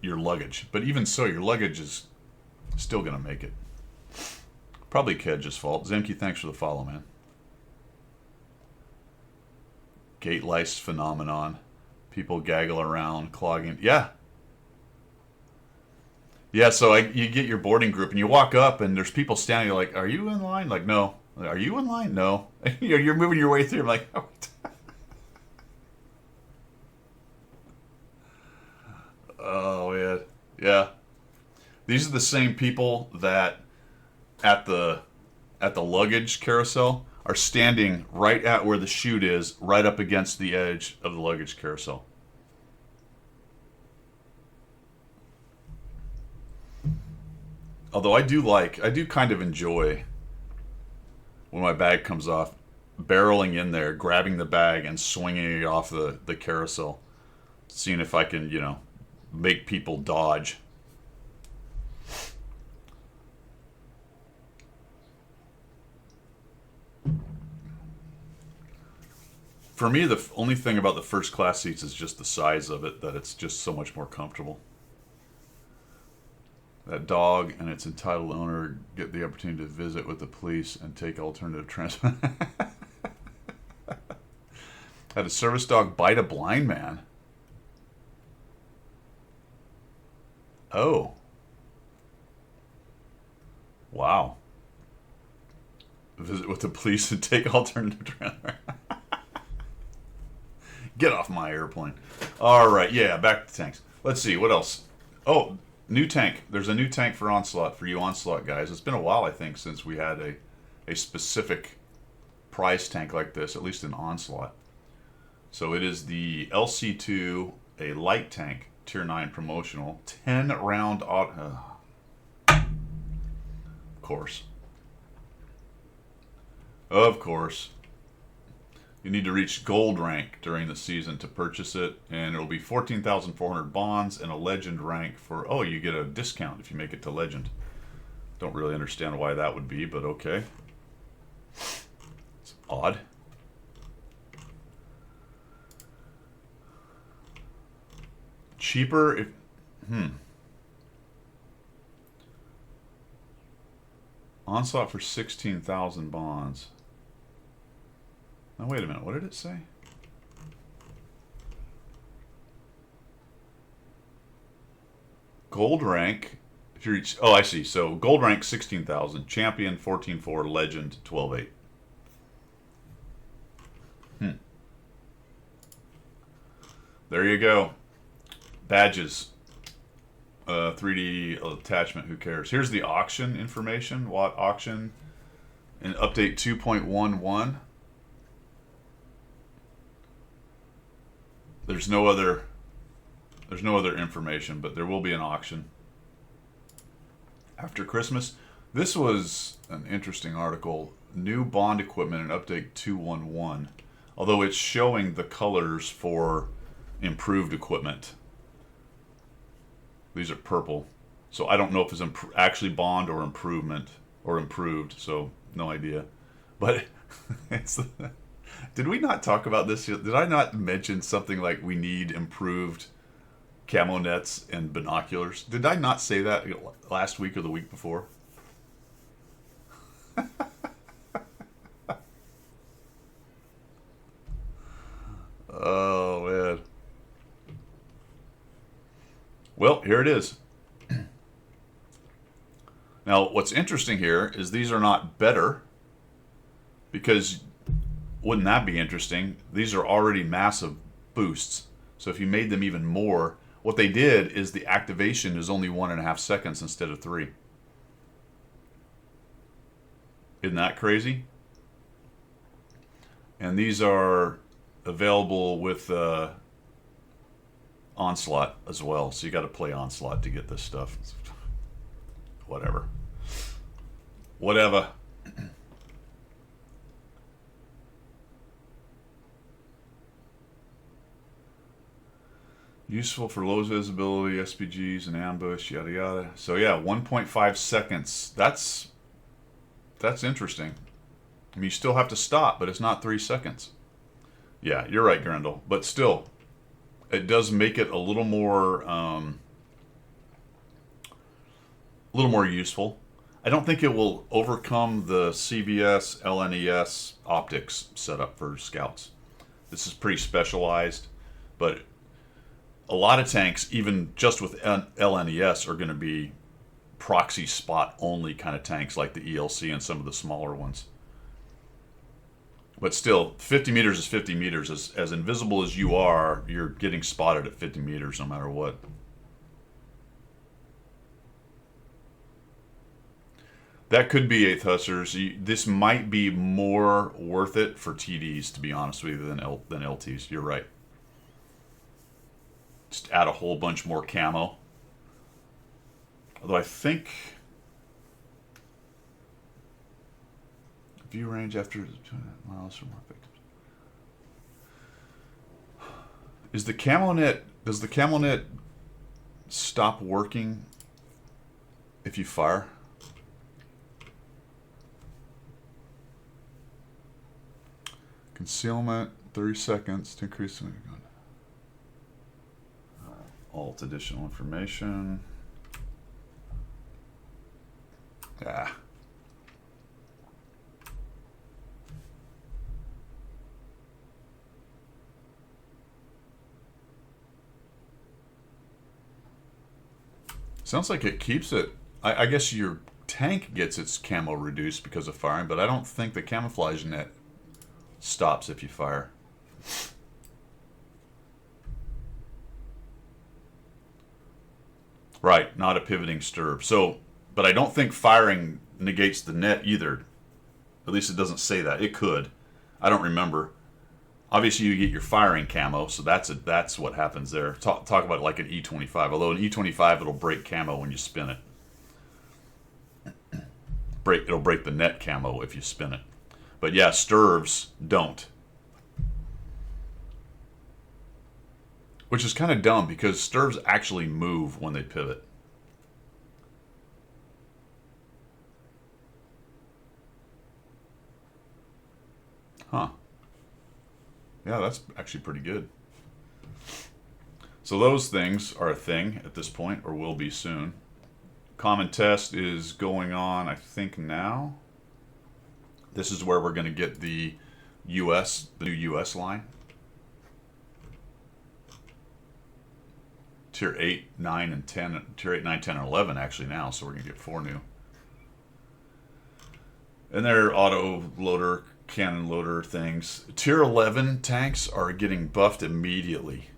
your luggage. But even so, your luggage is still going to make it. Probably Kedge's fault. Zemke, thanks for the follow, man. Gate lice phenomenon. People gaggle around, clogging. Yeah. Yeah, so you get your boarding group and you walk up and there's people standing. You're like, are you in line? Like, no. Are you in line? No. You're moving your way through. I'm like, oh. Oh, man. Yeah. These are the same people that at the luggage carousel are standing right at where the chute is, right up against the edge of the luggage carousel. Although I do kind of enjoy when my bag comes off, barreling in there, grabbing the bag and swinging it off the carousel, seeing if I can, make people dodge. For me, the only thing about the first class seats is just the size of it, that it's just so much more comfortable. That dog and its entitled owner get the opportunity to visit with the police and take alternative transport. Had a service dog bite a blind man. Oh. Wow. Visit with the police and take alternative transport. Get off my airplane. All right, yeah, back to tanks. Let's see, what else? Oh, new tank. There's a new tank for Onslaught, for you Onslaught guys. It's been a while, I think, since we had a specific prize tank like this, at least in Onslaught. So it is the LC2, a light tank, tier 9 promotional, 10 round auto. Of course. Of course. You need to reach gold rank during the season to purchase it, and it'll be 14,400 bonds and a legend rank for, oh, you get a discount if you make it to legend. Don't really understand why that would be, but okay. It's odd. Cheaper if, Onslaught for 16,000 bonds. Now wait a minute, what did it say? Gold rank, if you reach, oh I see, so gold rank 16,000, champion 14.4, legend 12.8. There you go. Badges. 3D attachment, who cares? Here's the auction information, Watt auction, in update 2.11. There's no other information, but there will be an auction after Christmas. This was an interesting article. New bond equipment in update 2.11, although it's showing the colors for improved equipment. These are purple, so I don't know if it's actually bond or improvement or improved, so no idea. But it's did we not talk about this? Did I not mention something like we need improved camo nets and binoculars? Did I not say that last week or the week before? Oh, man. Well, here it is. Now, what's interesting here is these are not better, because wouldn't that be interesting? These are already massive boosts. So if you made them even more, what they did is the activation is only 1.5 seconds instead of 3. Isn't that crazy? And these are available with Onslaught as well. So you got to play Onslaught to get this stuff. Whatever. Whatever. Useful for low visibility, SPGs and ambush, yada yada. So yeah, 1.5 seconds. That's interesting. I mean, you still have to stop, but it's not 3 seconds. Yeah, you're right, Grendel. But still, it does make it a little more useful. I don't think it will overcome the CVS LNES optics setup for scouts. This is pretty specialized, but a lot of tanks, even just with LNES, are going to be proxy spot only kind of tanks like the ELC and some of the smaller ones. But still, 50 meters is 50 meters. As invisible as you are, you're getting spotted at 50 meters no matter what. That could be 8th Hussars. This might be more worth it for TDs, to be honest with you, than LTs. You're right. Just add a whole bunch more camo. Although I think view range after 200 miles from more victims. Does the camo net stop working if you fire? Concealment, 30 seconds to increase the gun. Alt additional information. Ah. Sounds like it keeps it. I guess your tank gets its camo reduced because of firing, but I don't think the camouflage net stops if you fire. Right, not a pivoting stirrup. So, but I don't think firing negates the net either. At least it doesn't say that. It could. I don't remember. Obviously, you get your firing camo, so that's what happens there. Talk about like an E25. Although an E25, it'll break camo when you spin it. It'll break the net camo if you spin it. But yeah, Sturvs don't. Which is kind of dumb because Sturvs actually move when they pivot. Huh. Yeah, that's actually pretty good. So those things are a thing at this point, or will be soon. Common test is going on, I think, now. This is where we're going to get the new US line. Tier 8, 9, and 10. Tier 8, 9, 10, and 11 actually now, so we're going to get 4 new. And their auto loader, cannon loader things. Tier 11 tanks are getting buffed immediately.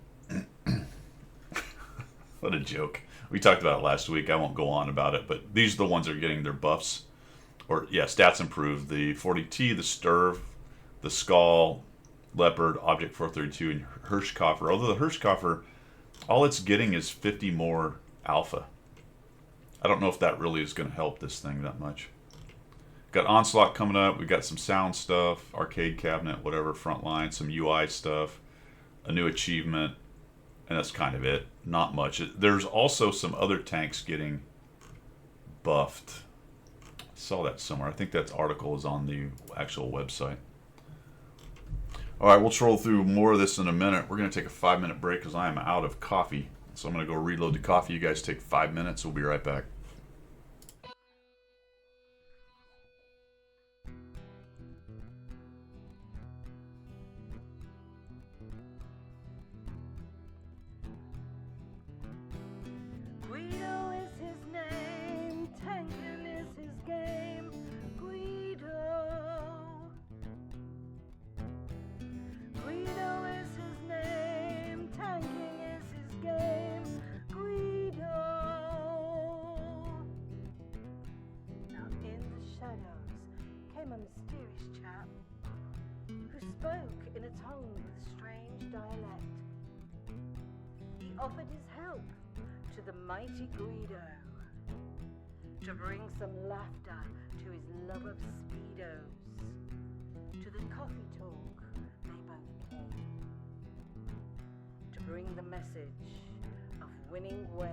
What a joke. We talked about it last week. I won't go on about it, but these are the ones that are getting their buffs. Or, yeah, stats improved. The 40T, the Sturv, the Skull, Leopard, Object 432, and Hirschkoffer. Although the Hirschkoffer, all it's getting is 50 more alpha. I don't know if that really is going to help this thing that much. Got Onslaught coming up. We got some sound stuff, arcade cabinet, whatever, frontline, some UI stuff, a new achievement, and that's kind of it. Not much. There's also some other tanks getting buffed. I saw that somewhere. I think that article is on the actual website. All right, we'll troll through more of this in a minute. We're going to take a 5-minute break because I am out of coffee. So I'm going to go reload the coffee. You guys take 5 minutes. We'll be right back. Offered his help to the mighty Guido to bring some laughter to his love of speedos. To the coffee talk they both came to bring the message of winning ways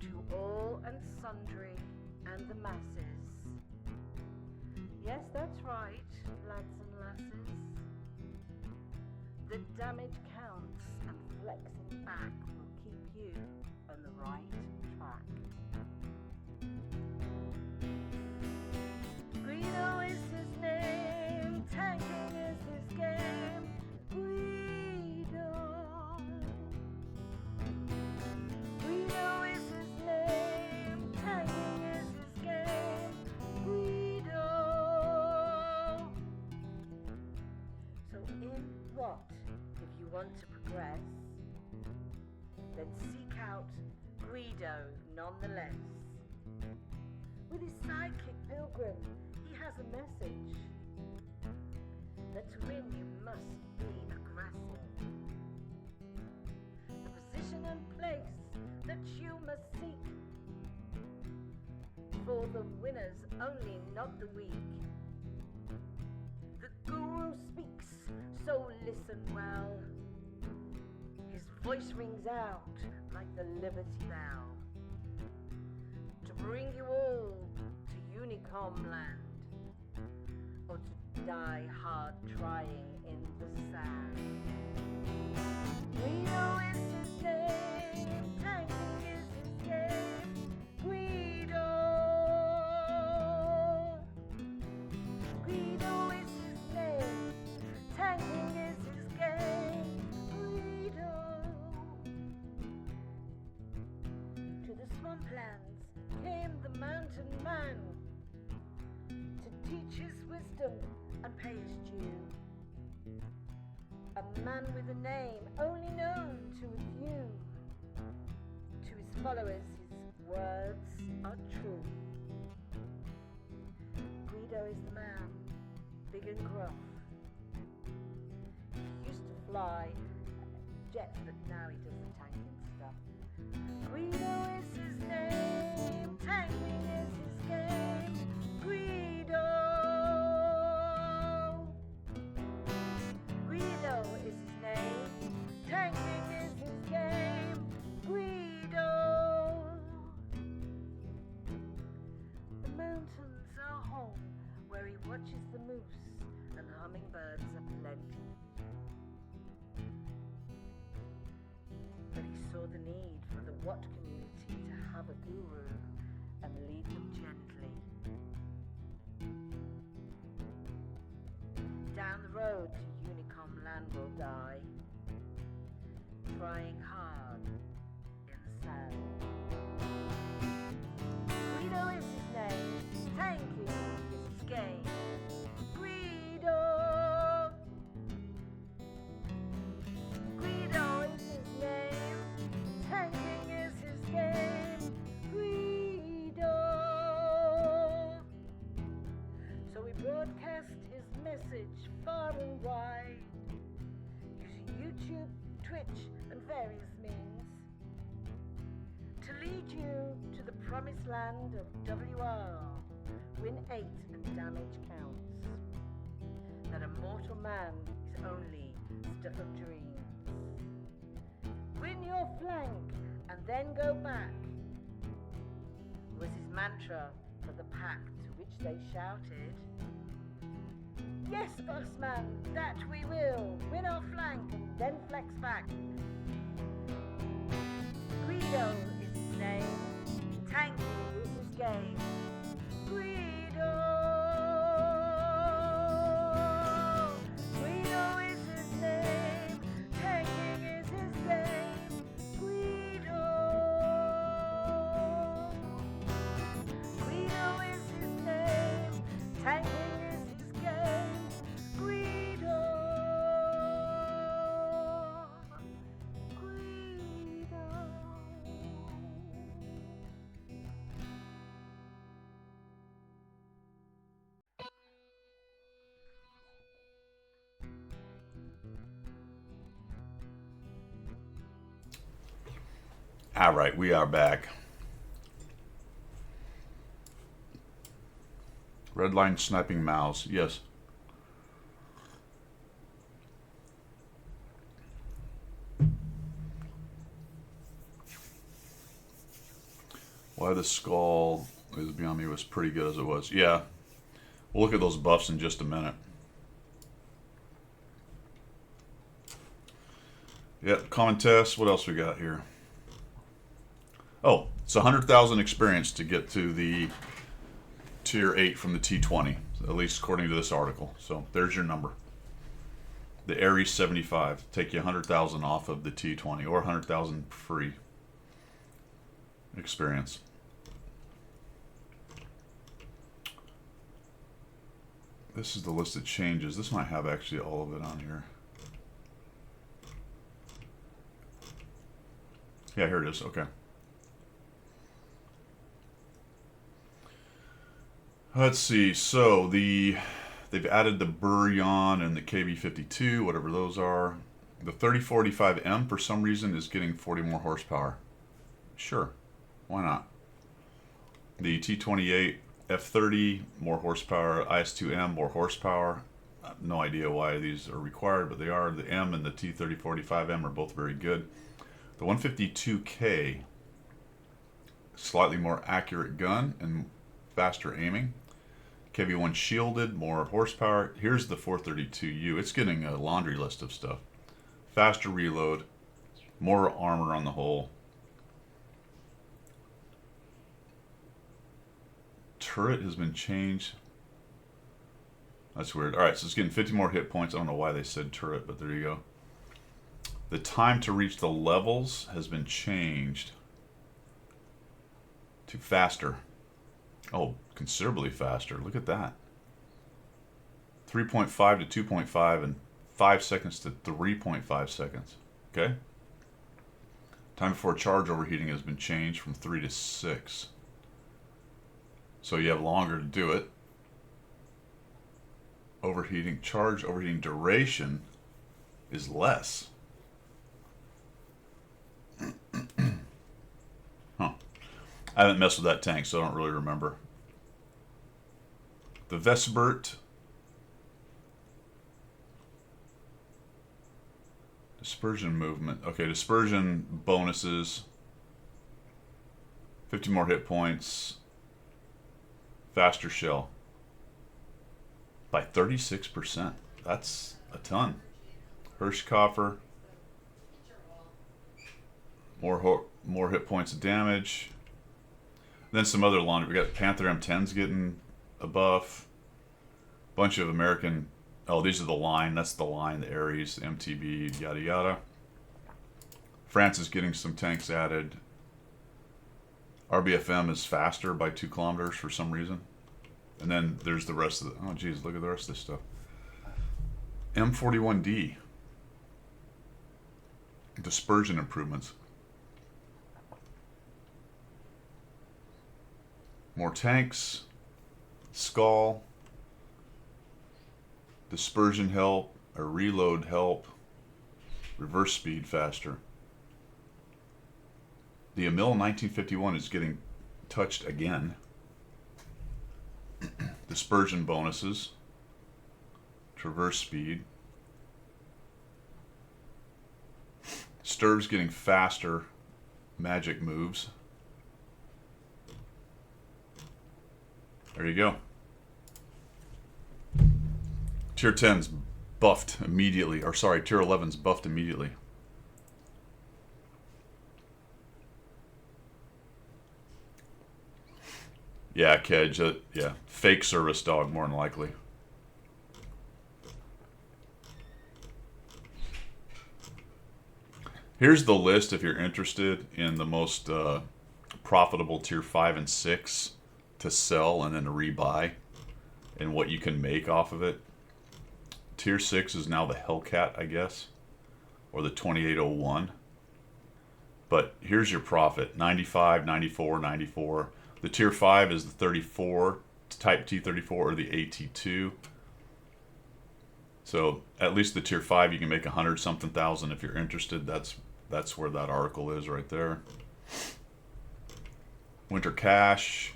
to all and sundry and the masses. Yes, that's right, lads and lasses. The damage counts, and flexing back will keep you on the right track. Guido is his name, tanking is his game. Guido. Guido is his name, tanking is his game. Guido. So in what? If you want to progress, then seek out Guido nonetheless. With his sidekick Pilgrim, he has a message that to win you must be aggressive. The position and place that you must seek for the winners only, not the weak. The guru speaks, so listen well. His voice rings out like the Liberty Bell to bring you all to Unicom land, or to die hard trying in the sand. Guido is his name, tanking is his game. Guido. Guido is his name, tanking is his game. Guido. To the swamplands came the mountain man to teach his wisdom and pay his due. A man with a name only known to a few. To his followers his words are true. Guido is the man, big and gruff. He used to fly jets, but now he does the tanking stuff. Guido is his name, tanking is his game. Guido. Guido is his name, tanking is his game. Guido. The mountains are home where he watches the moose and hummingbirds aplenty. But he saw the need for the Wat community to have a guru and lead them gently. Down the road to Unicom land will die, trying hard in the sand. Guido is his name, tanking is his game. Guido. Guido is his name, tanking is his game. Guido. So he broadcast his message far and wide, using YouTube, Twitch, and various means, to lead you to the promised land of WR. Win 8 and damage counts. That a mortal man is only stuff of dreams. Win your flank and then go back, was his mantra for the pack, to which they shouted, "Yes, bossman, that we will. Win our flank and then flex back." Guido is his name, tanking is his game. Guido. Guido is his name, tanking is his game. Guido. Guido is his name, tanking is his game. Guido. Guido. All right, we are back. Red line sniping mouse, yes. Why the skull is beyond me was pretty good as it was. Yeah, we'll look at those buffs in just a minute. Yep, common test. What else we got here? Oh, it's 100,000 experience to get to the tier 8 from the T20, at least according to this article. So there's your number. The Ares 75 take you 100,000 off of the T20, or 100,000 free experience. This is the list of changes. This might have actually all of it on here. Yeah, here it is. Okay. Let's see. So they've added the Burion and the KB52, whatever those are. The 3045M for some reason is getting 40 more horsepower. Sure, why not? The T28 F30 more horsepower, IS2M more horsepower. No idea why these are required, but they are. The M and the T3045M are both very good. The 152K, slightly more accurate gun and faster aiming. KV1 shielded, more horsepower. Here's the 432U. It's getting a laundry list of stuff. Faster reload, more armor on the whole. Turret has been changed. That's weird. All right, so it's getting 50 more hit points. I don't know why they said turret, but there you go. The time to reach the levels has been changed to faster. Oh, considerably faster. Look at that. 3.5 to 2.5 and 5 seconds to 3.5 seconds. Okay? Time before charge overheating has been changed from 3 to 6. So you have longer to do it. overheating duration is less. Huh. I haven't messed with that tank, so I don't really remember. The Vesbert dispersion movement. Okay, dispersion bonuses. 50 more hit points. Faster shell. By 36%. That's a ton. Hirschkoffer. More hit points of damage. Then some other laundry. We got Panther M10s getting a buff. Bunch of American. Oh, these are the line. That's the line. The Ares, the MTB, yada yada. France is getting some tanks added. RBFM is faster by 2 kilometers for some reason. And then there's the rest of the... Oh, geez, look at the rest of this stuff. M41D. Dispersion improvements. More tanks. Skull. Dispersion help. A reload help. Reverse speed faster. The Emil 1951 is getting touched again. Dispersion bonuses. Traverse speed. Stir's getting faster magic moves. There you go. Tier 10's buffed immediately. Or sorry, Tier 11's buffed immediately. Yeah, Kedge. Yeah, fake service dog, more than likely. Here's the list if you're interested in the most profitable Tier 5 and 6 to sell and then to rebuy and what you can make off of it. Tier 6 is now the Hellcat, I guess, or the 2801. But here's your profit, 95, 94, 94. The Tier 5 is the 34, Type T34 or the AT2. So at least the Tier 5 you can make 100-something thousand if you're interested. That's where that article is right there. Winter Cash.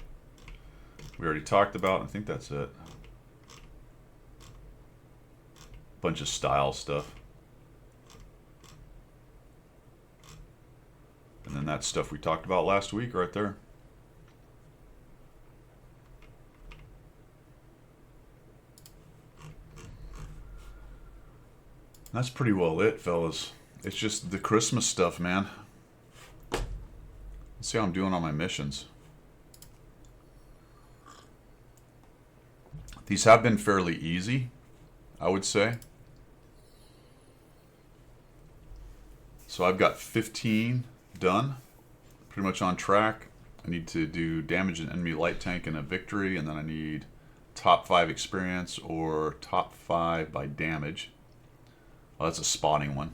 We already talked about. I think that's it. Bunch of style stuff. And then that stuff we talked about last week right there. That's pretty well it, fellas. It's just the Christmas stuff, man. Let's see how I'm doing on my missions. These have been fairly easy, I would say. So I've got 15 done. Pretty much on track. I need to do damage an enemy light tank in a victory, and then I need top 5 experience or top 5 by damage. Oh, that's a spotting one.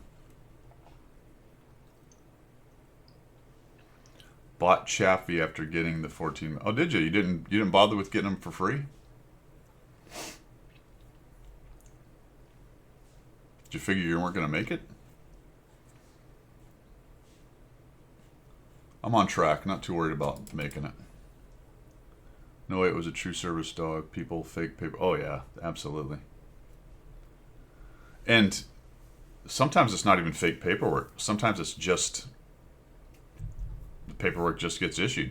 Bought Chaffee after getting the 14. Oh, did you? You didn't bother with getting them for free? Did you figure you weren't going to make it? I'm on track. Not too worried about making it. No way it was a true service dog. People fake paper. Oh yeah, absolutely. And sometimes it's not even fake paperwork. Sometimes it's just the paperwork just gets issued.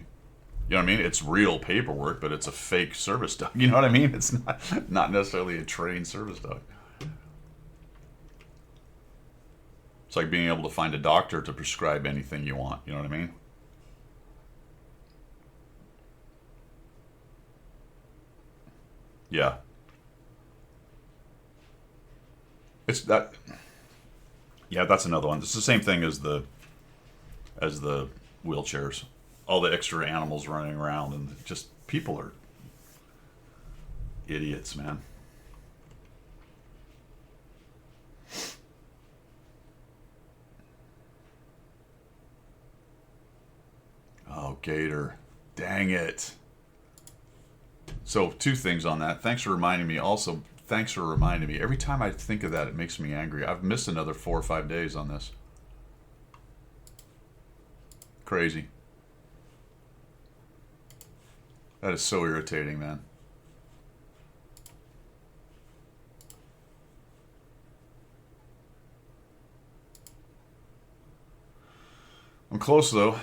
You know what I mean? It's real paperwork, but it's a fake service dog. You know what I mean? It's not necessarily a trained service dog. It's like being able to find a doctor to prescribe anything you want. You know what I mean? Yeah. It's that. Yeah, that's another one. It's the same thing as the wheelchairs. All the extra animals running around, and just people are idiots, man. Oh, Gator. Dang it. So, 2 things on that. Thanks for reminding me. Also, thanks for reminding me. Every time I think of that, it makes me angry. I've missed another 4 or 5 days on this. Crazy. That is so irritating, man. I'm close, though.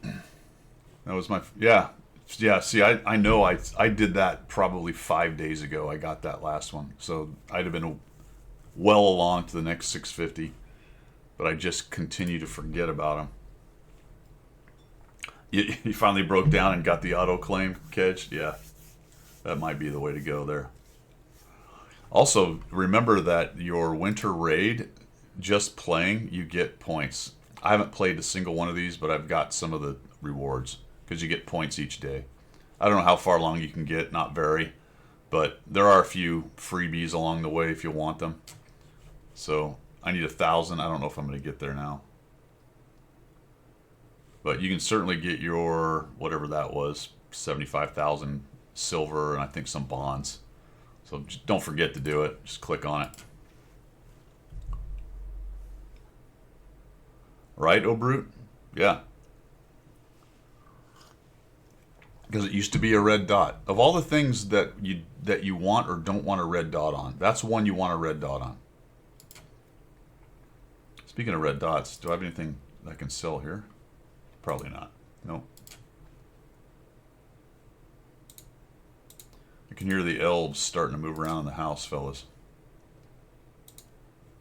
That was my... Yeah. Yeah, see, I know I did that probably 5 days ago. I got that last one. So I'd have been well along to the next 650. But I just continue to forget about them. You finally broke down and got the auto claim catched? Yeah. That might be the way to go there. Also, remember that your winter raid, just playing, you get points. I haven't played a single one of these, but I've got some of the rewards. Because you get points each day. I don't know how far along you can get, not very. But there are a few freebies along the way if you want them. So, I need 1,000. I don't know if I'm going to get there now. But you can certainly get your, whatever that was, 75,000 silver and I think some bonds. So just don't forget to do it. Just click on it. Right, oh brute? Yeah. Because it used to be a red dot. Of all the things that you want or don't want a red dot on, that's one you want a red dot on. Speaking of red dots, do I have anything I can sell here? Probably not. Nope. I can hear the elves starting to move around in the house, fellas.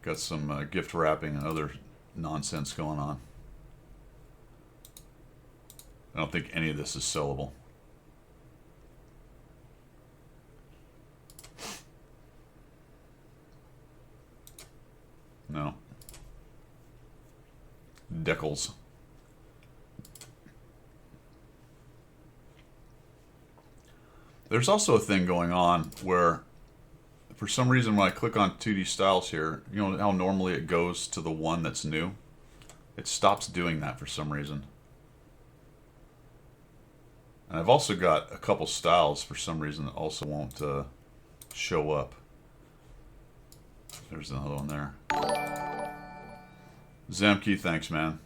Got some gift wrapping and other nonsense going on. I don't think any of this is sellable. No. Decals. There's also a thing going on where, for some reason, when I click on 2D styles here, you know how normally it goes to the one that's new? It stops doing that for some reason. And I've also got a couple styles for some reason that also won't show up. There's another one there. Zemke, thanks, man.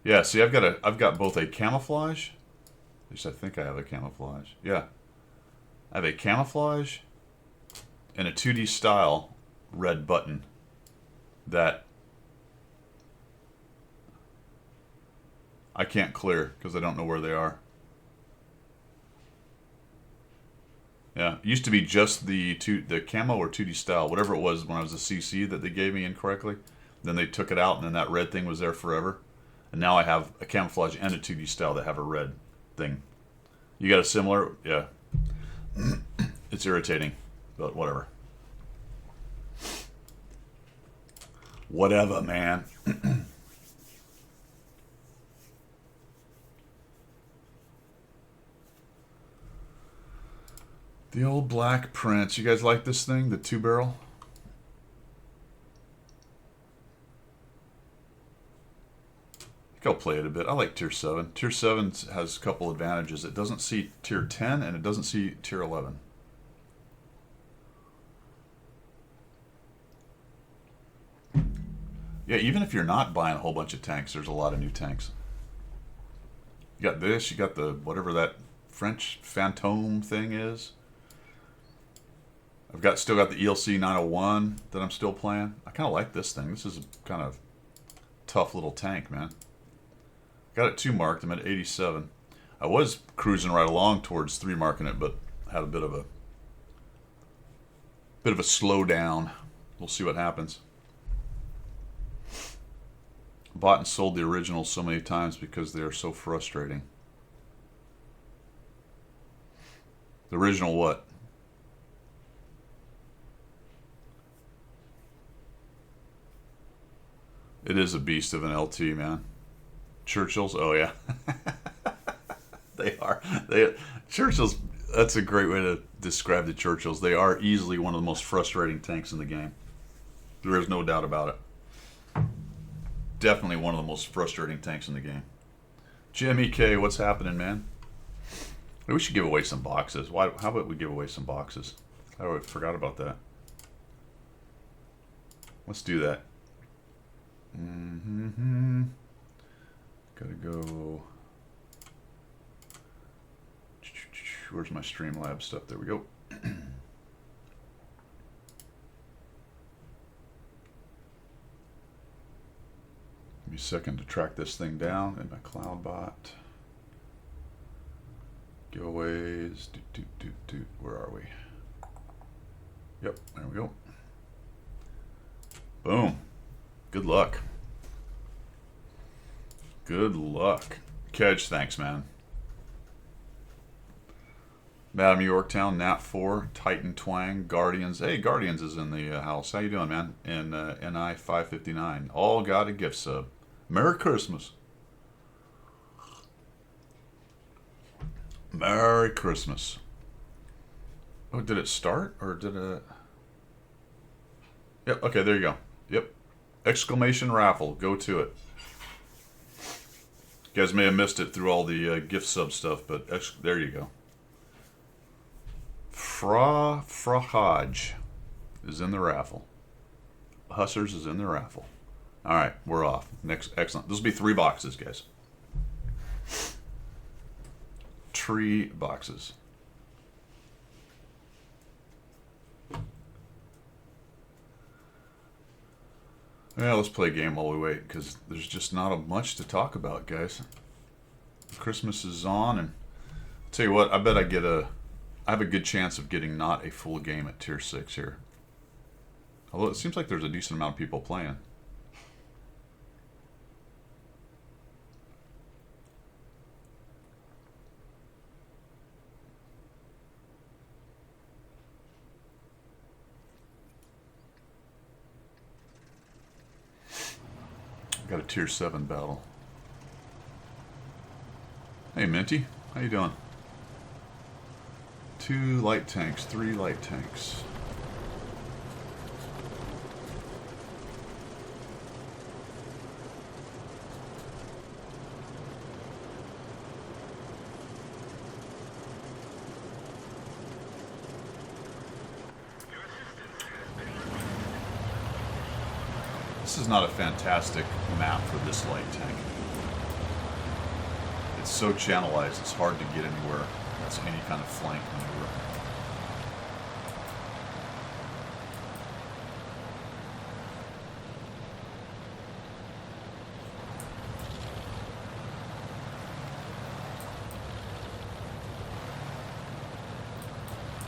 Yeah, see, I've got both a camouflage. At least I think I have a camouflage. Yeah. I have a camouflage and a 2D style red button that I can't clear because I don't know where they are. Yeah, it used to be just the camo or 2D style, whatever it was when I was a CC that they gave me incorrectly. Then they took it out and then that red thing was there forever. And now I have a camouflage and a 2D style that have a red thing. You got a similar? Yeah. It's irritating, but whatever. Whatever, man. The old Black Prince. You guys like this thing? The 2-barrel? I think I'll play it a bit. I like Tier 7. Tier 7 has a couple advantages. It doesn't see Tier 10 and it doesn't see Tier 11. Yeah, even if you're not buying a whole bunch of tanks, there's a lot of new tanks. You got this, you got the, whatever that French Fantôme thing is. I've still got the ELC 901 that I'm still playing. I kind of like this thing. This is a kind of tough little tank, man. Got it 2 marked. I'm at 87. I was cruising right along towards 3 marking it, but had a bit of a slowdown. We'll see what happens. Bought and sold the originals so many times because they are so frustrating. The original what? It is a beast of an LT, man. Churchills, oh yeah. They are. Churchills, that's a great way to describe the Churchills. They are easily one of the most frustrating tanks in the game. There is no doubt about it. Definitely one of the most frustrating tanks in the game. Jimmy K, what's happening, man? Maybe we should give away some boxes. Why? How about we give away some boxes? I forgot about that. Let's do that. Gotta go. Where's my Streamlabs stuff? There we go. Give me a second to track this thing down in my CloudBot. Giveaways. Where are we? Yep, there we go. Boom. Good luck. Good luck. Kedge, thanks, man. Madam Yorktown, Nat 4, Titan Twang, Guardians. Hey, Guardians is in the house. How you doing, man? And NI 559. All got a gift sub. Merry Christmas. Merry Christmas. Oh, did it start? Or did it... Yep, okay, there you go. Yep. Exclamation raffle. Go to it. You guys may have missed it through all the gift sub stuff, but there you go. Frahaj is in the raffle. Hussers is in the raffle. All right, we're off. Next, excellent. This will be 3 boxes, guys. 3 boxes. Yeah, let's play a game while we wait, because there's just not much to talk about, guys. Christmas is on, and I'll tell you what, I bet I have a good chance of getting not a full game at Tier 6 here. Although it seems like there's a decent amount of people playing. Got a Tier 7 battle. Hey Minty, how you doing? 2 light tanks, 3 light tanks. This is not a fantastic map for this light tank. It's so channelized, it's hard to get anywhere. That's any kind of flank maneuver.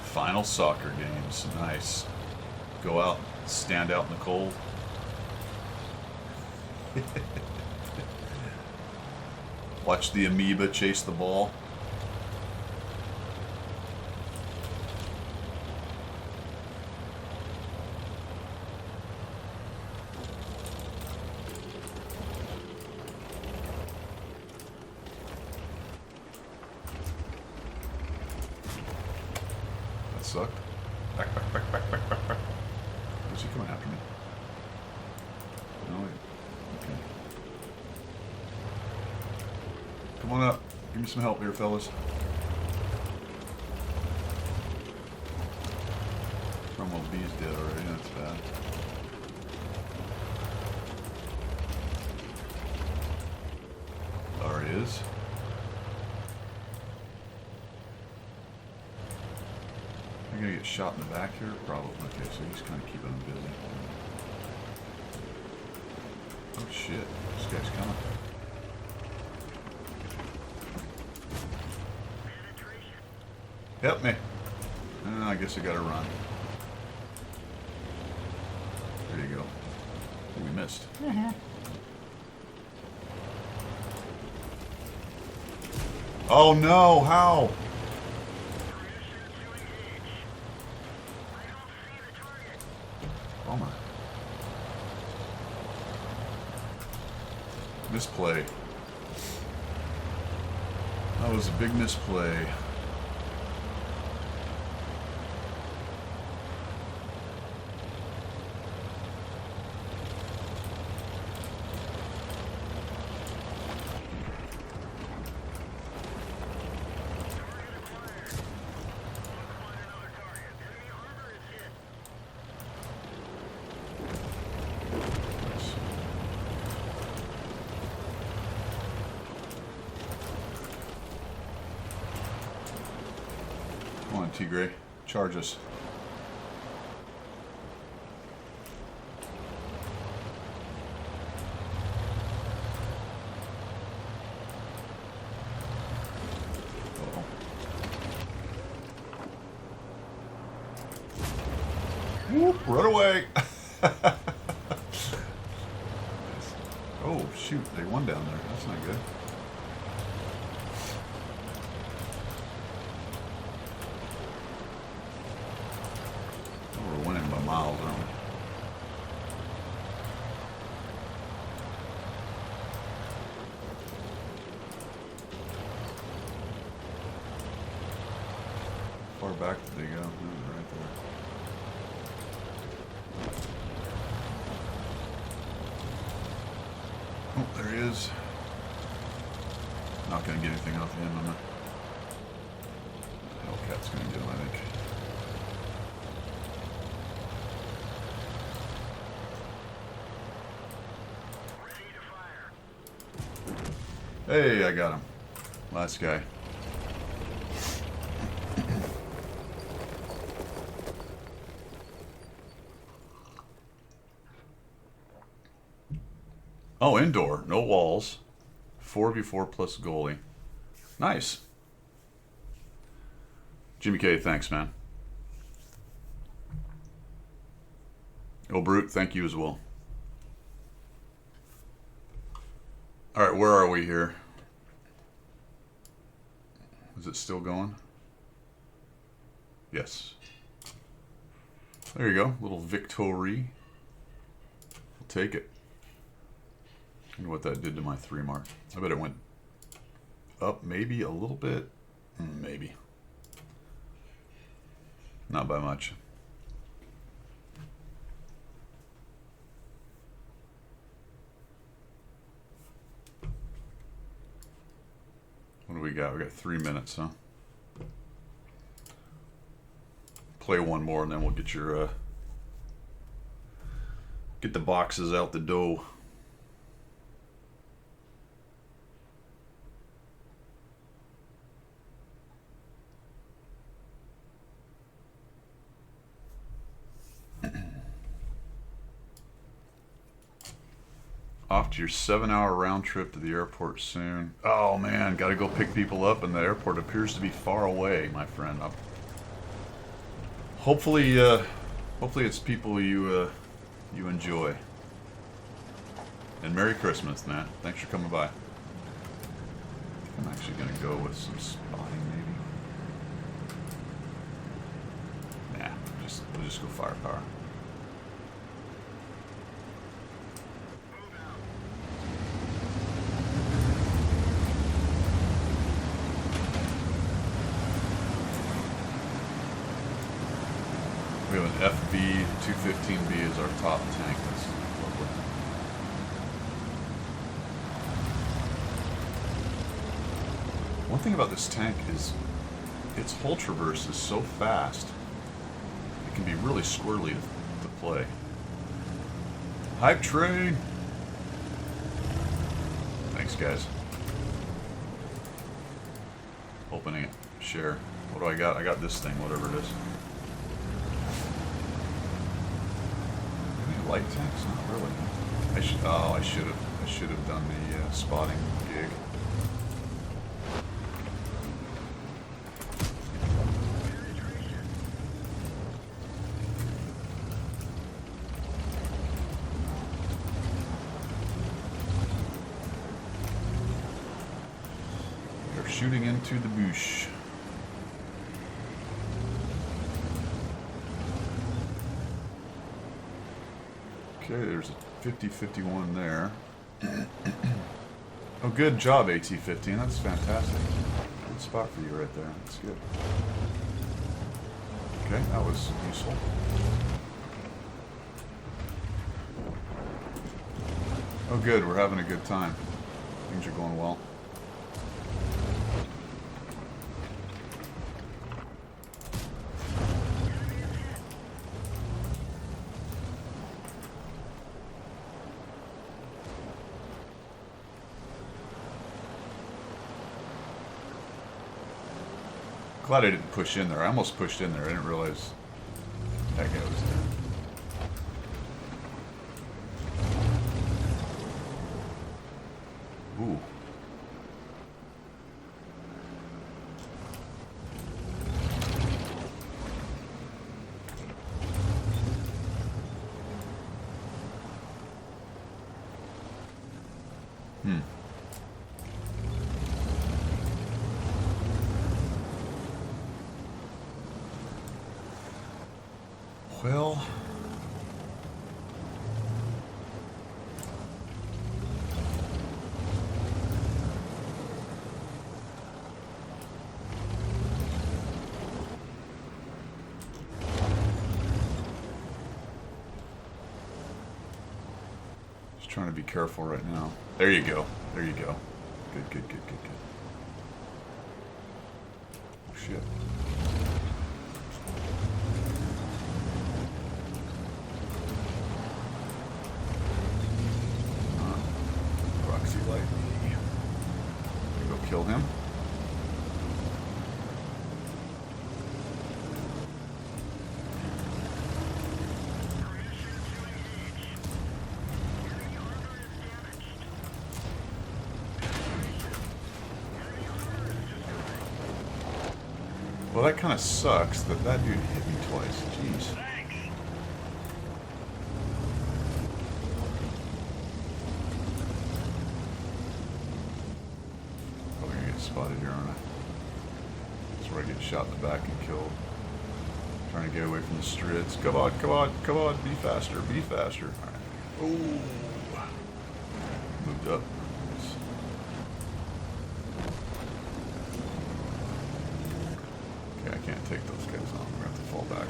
Final soccer games, nice. Go out, stand out in the cold. Watch the amoeba chase the ball. That sucked. Back. Where's he coming after me? No, okay. Come on up. Give me some help here, fellas. Cromwell B's dead already. That's bad. There he is. I'm gonna get shot in the back here? Probably. Okay, so he's kind of keeping him busy. Oh shit. This guy's coming. Help me. I guess I gotta run. There you go. Oh, we missed. Oh no, how? Bummer. Misplay. That was a big misplay. Tigray. Charge us. Uh-oh. Whoop, run away! Oh, shoot, they won down there. That's not good. Oh, we're winning by miles, aren't we? Far back did they go? Oh, right there. Oh, there he is. Not going to get anything off him, am I? Hellcat's going to get him, I think. Hey, I got him. Last guy. Oh, indoor. No walls. 4v4 plus goalie. Nice. Jimmy K, thanks, man. Oh, Brute, thank you as well. Alright, where are we here? Is it still going? Yes. There you go. Little victory. I'll take it. I wonder what that did to my 3 mark. I bet it went up maybe a little bit. Maybe. Not by much. What do we got? We got 3 minutes, huh? Play one more and then we'll get your get the boxes out the door. Off to your 7-hour round trip to the airport soon. Oh man, gotta go pick people up, and the airport appears to be far away, my friend. Hopefully it's people you enjoy. And Merry Christmas, man. Thanks for coming by. I'm actually gonna go with some spotting, maybe. Nah, we'll just go firepower. We have an FB 215B as our top tank. That's lovely. One thing about this tank is its hull traverse is so fast. It can be really squirrely to play. Hype train! Thanks, guys. Opening it. Share. What do I got? I got this thing, whatever it is. Light tanks? Not really. I should have done the spotting gig. They're shooting into the bush. Okay, there's a 50-51 there. Oh, good job, AT-15. That's fantastic. Good spot for you right there. That's good. Okay, that was useful. Oh, good. We're having a good time. Things are going well. Glad I didn't push in there. I almost pushed in there. I didn't realize that guy was there. Ooh. Well, just trying to be careful right now. There you go. There you go. Good, good, good, good, good. Oh, shit. Proxy lightning. Go kill him. Well, that kind of sucks that that dude hit me twice. Jeez. Probably gonna get spotted here, aren't I? That's where I get shot in the back and killed. Trying to get away from the Strids. Come on, come on, come on. Be faster, be faster. All right. Ooh. Moved up. Nice. Okay, I can't take those guys on. We're gonna have to fall back.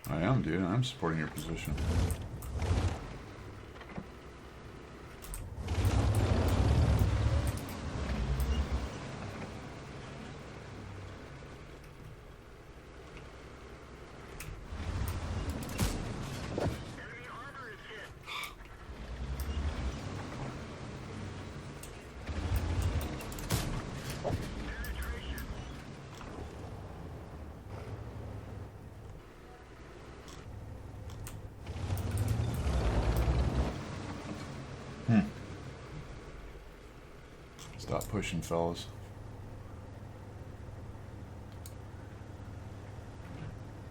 I am, dude. I'm supporting your position. Stop pushing, fellas.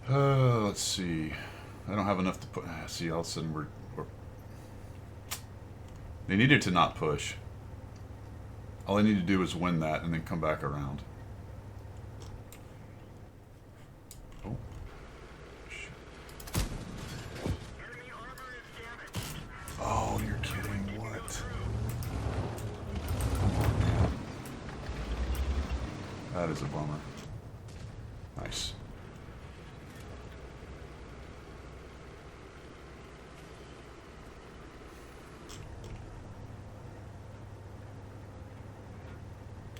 Let's see. I don't have enough to put. See, all of a sudden we're. They needed to not push. All I need to do is win that and then come back around. Oh. Shit. Oh, you're kidding. What? That is a bummer. Nice.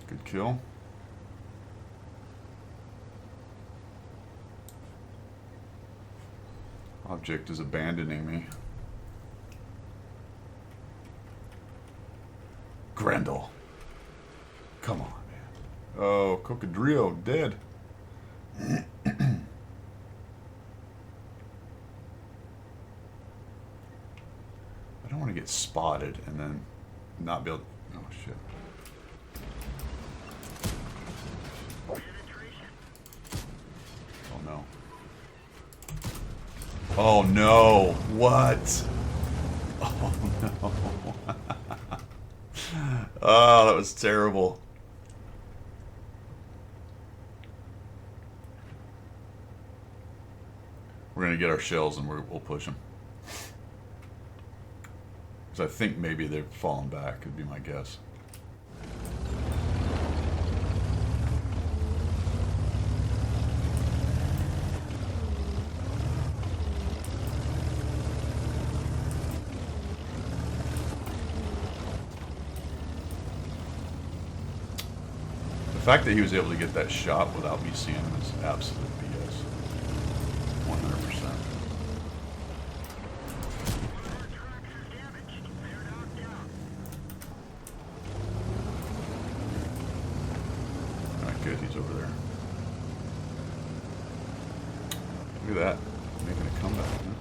Good kill. Object is abandoning me. Grendel. Come on. Oh, Cocodrillo, dead. I don't want to get spotted and then not be able to... Oh, shit. Oh, no. Oh, no. What? Oh, no. Oh, that was terrible. We're going to get our shells and we'll push them. Because I think maybe they've fallen back, would be my guess. fact that he was able to get that shot without me seeing him is absolute BS. 100%. Alright, good, he's over there. Look at that. Making a comeback, huh?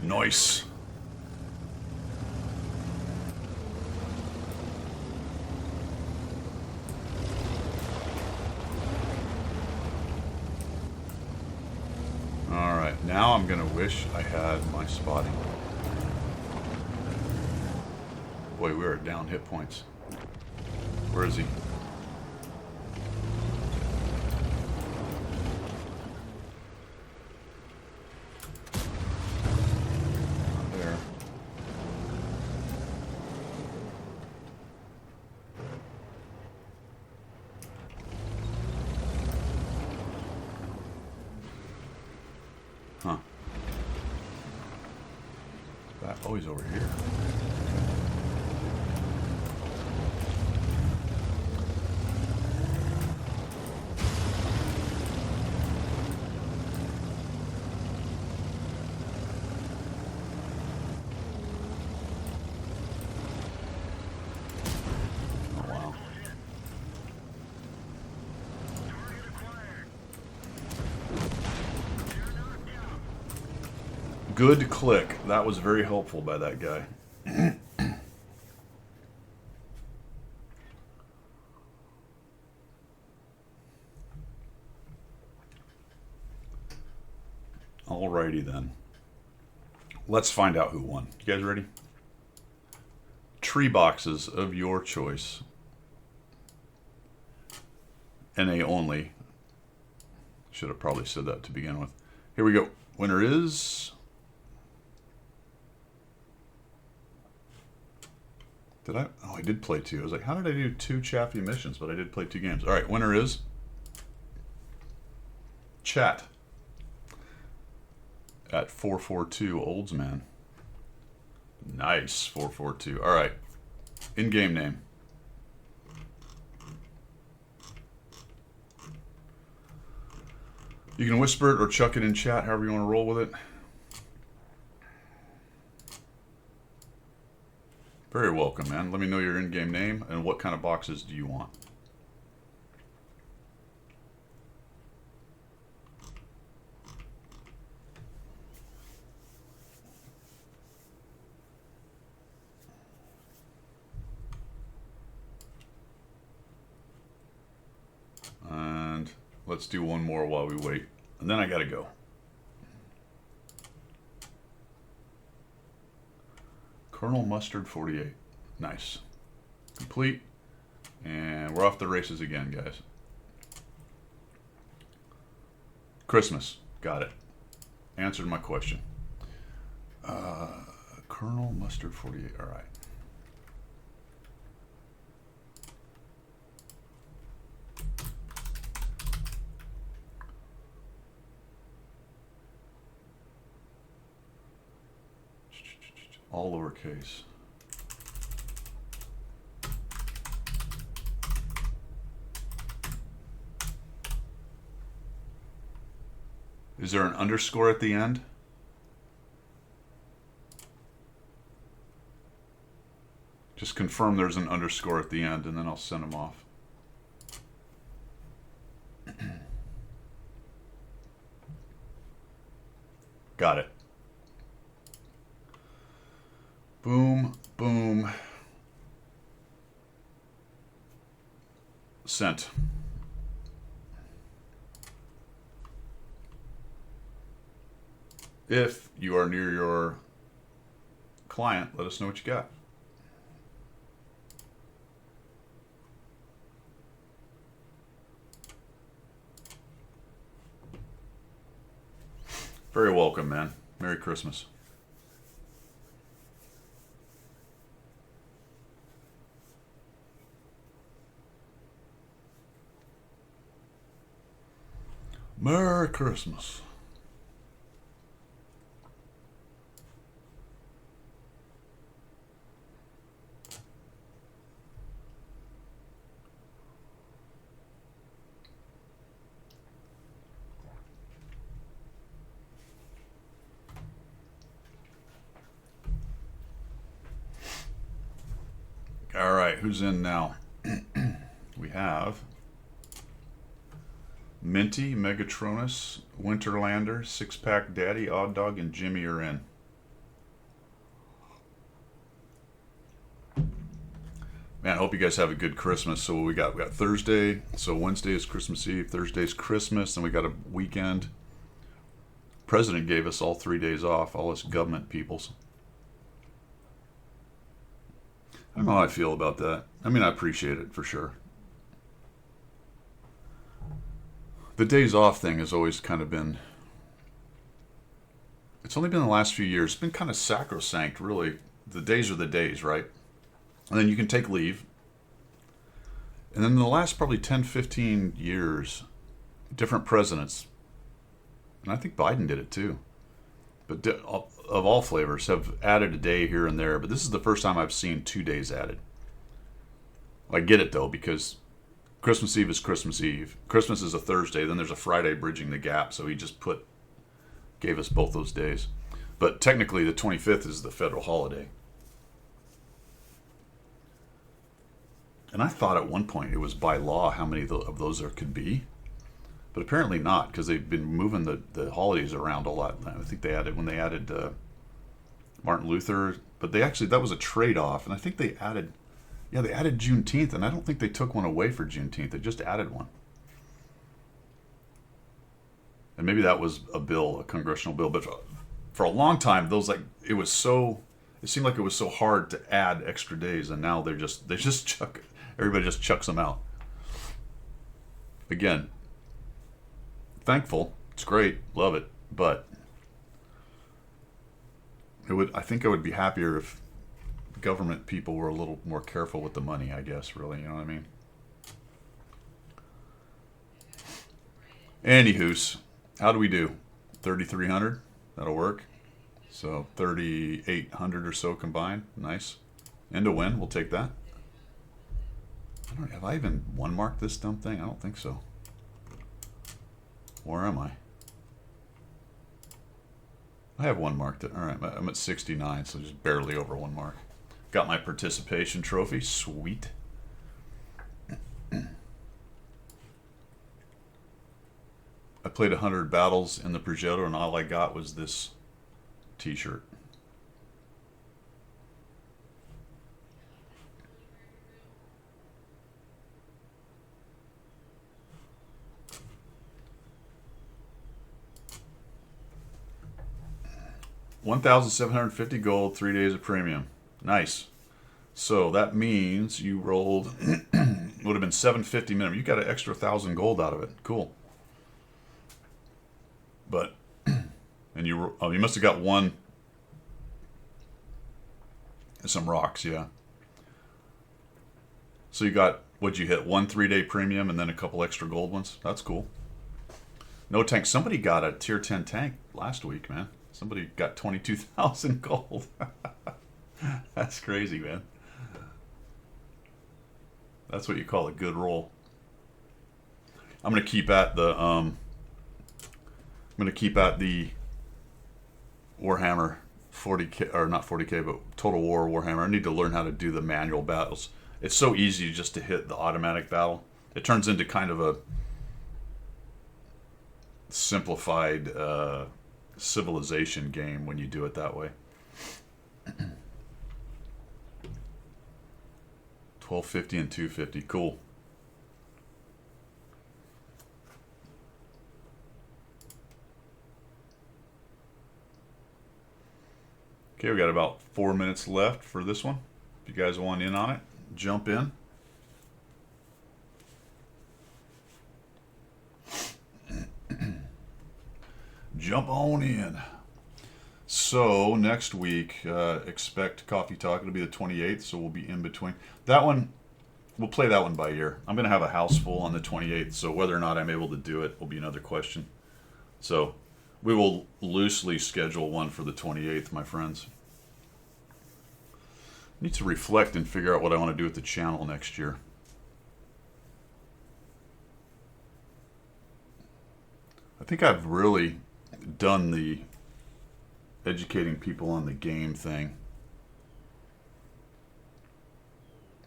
Nice. All right, now I'm gonna wish I had my spotting. Boy, we are down hit points. Where is he? Huh. Oh, he's over here. Oh, wow. Good click. That was very helpful by that guy. Alrighty then. Let's find out who won. You guys ready? Tree boxes of your choice. NA only. Should have probably said that to begin with. Here we go. Winner is... Did I? Oh, I did play 2. I was like, how did I do 2 Chaffee missions? But I did play 2 games. All right, winner is Chat at 442 Oldsman. Nice, 442. All right, in-game name. You can whisper it or chuck it in chat, however you want to roll with it. Very welcome, man. Let me know your in-game name and what kind of boxes do you want. And let's do one more while we wait. And then I gotta go. Colonel Mustard 48. Nice. Complete. And we're off the races again, guys. Christmas. Got it. Answered my question. Colonel Mustard 48. All right. All lowercase. Is there an underscore at the end? Just confirm there's an underscore at the end and then I'll send them off. Got it. Boom, boom. Sent. If you are near your client, let us know what you got. Very welcome, man. Merry Christmas. Merry Christmas. All right, who's in now? We have Minty, Megatronus, Winterlander, Six Pack Daddy, Odd Dog, and Jimmy are in. Man, I hope you guys have a good Christmas. So we got Thursday. So Wednesday is Christmas Eve. Thursday's Christmas, and we got a weekend. President gave us all 3 days off. All us government peoples. I don't know how I feel about that. I mean, I appreciate it for sure. The days off thing has always kind of been, it's only been the last few years, it's been kind of sacrosanct, really. The days are the days, right? And then you can take leave. And then in the last probably 10, 15 years, different presidents, and I think Biden did it too, but of all flavors, have added a day here and there. But this is the first time I've seen 2 days added. I get it though, because Christmas Eve is Christmas Eve. Christmas is a Thursday. Then there's a Friday bridging the gap. So he just gave us both those days. But technically, the 25th is the federal holiday. And I thought at one point it was by law how many of those there could be. But apparently not, because they've been moving the holidays around a lot. I think they added, when they added Martin Luther, but that was a trade-off. And I think they added Juneteenth, and I don't think they took one away for Juneteenth. They just added one. And maybe that was a congressional bill. But for a long time, it seemed like it was so hard to add extra days, and now everybody just chucks them out. Again, thankful. It's great. Love it. But I think I would be happier if government people were a little more careful with the money, I guess, really. You know what I mean? Anywho's, how do we do? 3,300? That'll work. So 3,800 or so combined. Nice. And a win. We'll take that. Have I even one-marked this dumb thing? I don't think so. Where am I? I have one marked. All right, I'm at 69, so just barely over one mark. Got my participation trophy. Sweet. I played 100 battles in the Progetto, and all I got was this t-shirt. $1,750 gold, 3 days of premium. Nice. So that means you rolled, would have been 750 minimum. You got an extra 1,000 gold out of it. Cool. But, and you must have got one, some rocks, yeah. So you got, what'd you hit? 1 3-day premium and then a couple extra gold ones? That's cool. No tank. Somebody got a tier 10 tank last week, man. Somebody got 22,000 gold. That's crazy, man. That's what you call a good roll. I'm gonna keep at the Warhammer 40K, or not 40K, but Total War Warhammer. I need to learn how to do the manual battles. It's so easy just to hit the automatic battle. It turns into kind of a simplified civilization game when you do it that way. 1250 and 250. Cool. Okay, we got about 4 minutes left for this one. If you guys want in on it, jump in. Jump on in. So next week, expect Coffee Talk. It'll be the 28th, so we'll be in between. That one, we'll play that one by ear. I'm going to have a house full on the 28th, so whether or not I'm able to do it will be another question. So we will loosely schedule one for the 28th, my friends. I need to reflect and figure out what I want to do with the channel next year. I think I've really done the educating people on the game thing.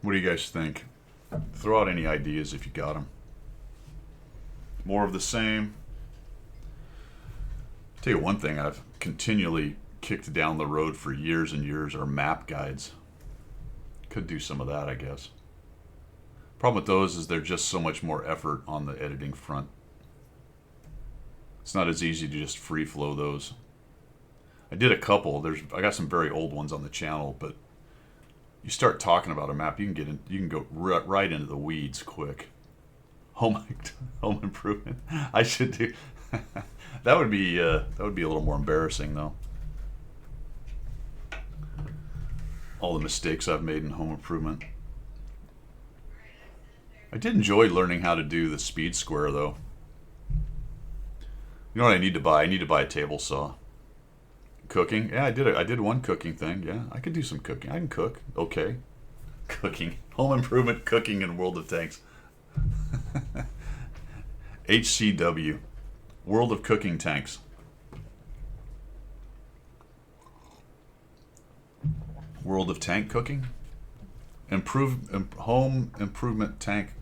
What do you guys think? Throw out any ideas if you got them. More of the same. I'll tell you one thing I've continually kicked down the road for years and years are map guides. Could do some of that, I guess. Problem with those is they're just so much more effort on the editing front. It's not as easy to just free flow those. I did a couple. I got some very old ones on the channel, but you start talking about a map, you can go right into the weeds quick. Home improvement. I should do. That would be a little more embarrassing though. All the mistakes I've made in home improvement. I did enjoy learning how to do the speed square though. You know what I need to buy? I need to buy a table saw. Cooking? Yeah, I did one cooking thing. Yeah, I could do some cooking. I can cook. Okay. Cooking. Home improvement, cooking, and World of Tanks. HCW. World of Cooking Tanks. World of Tank Cooking? Home improvement tank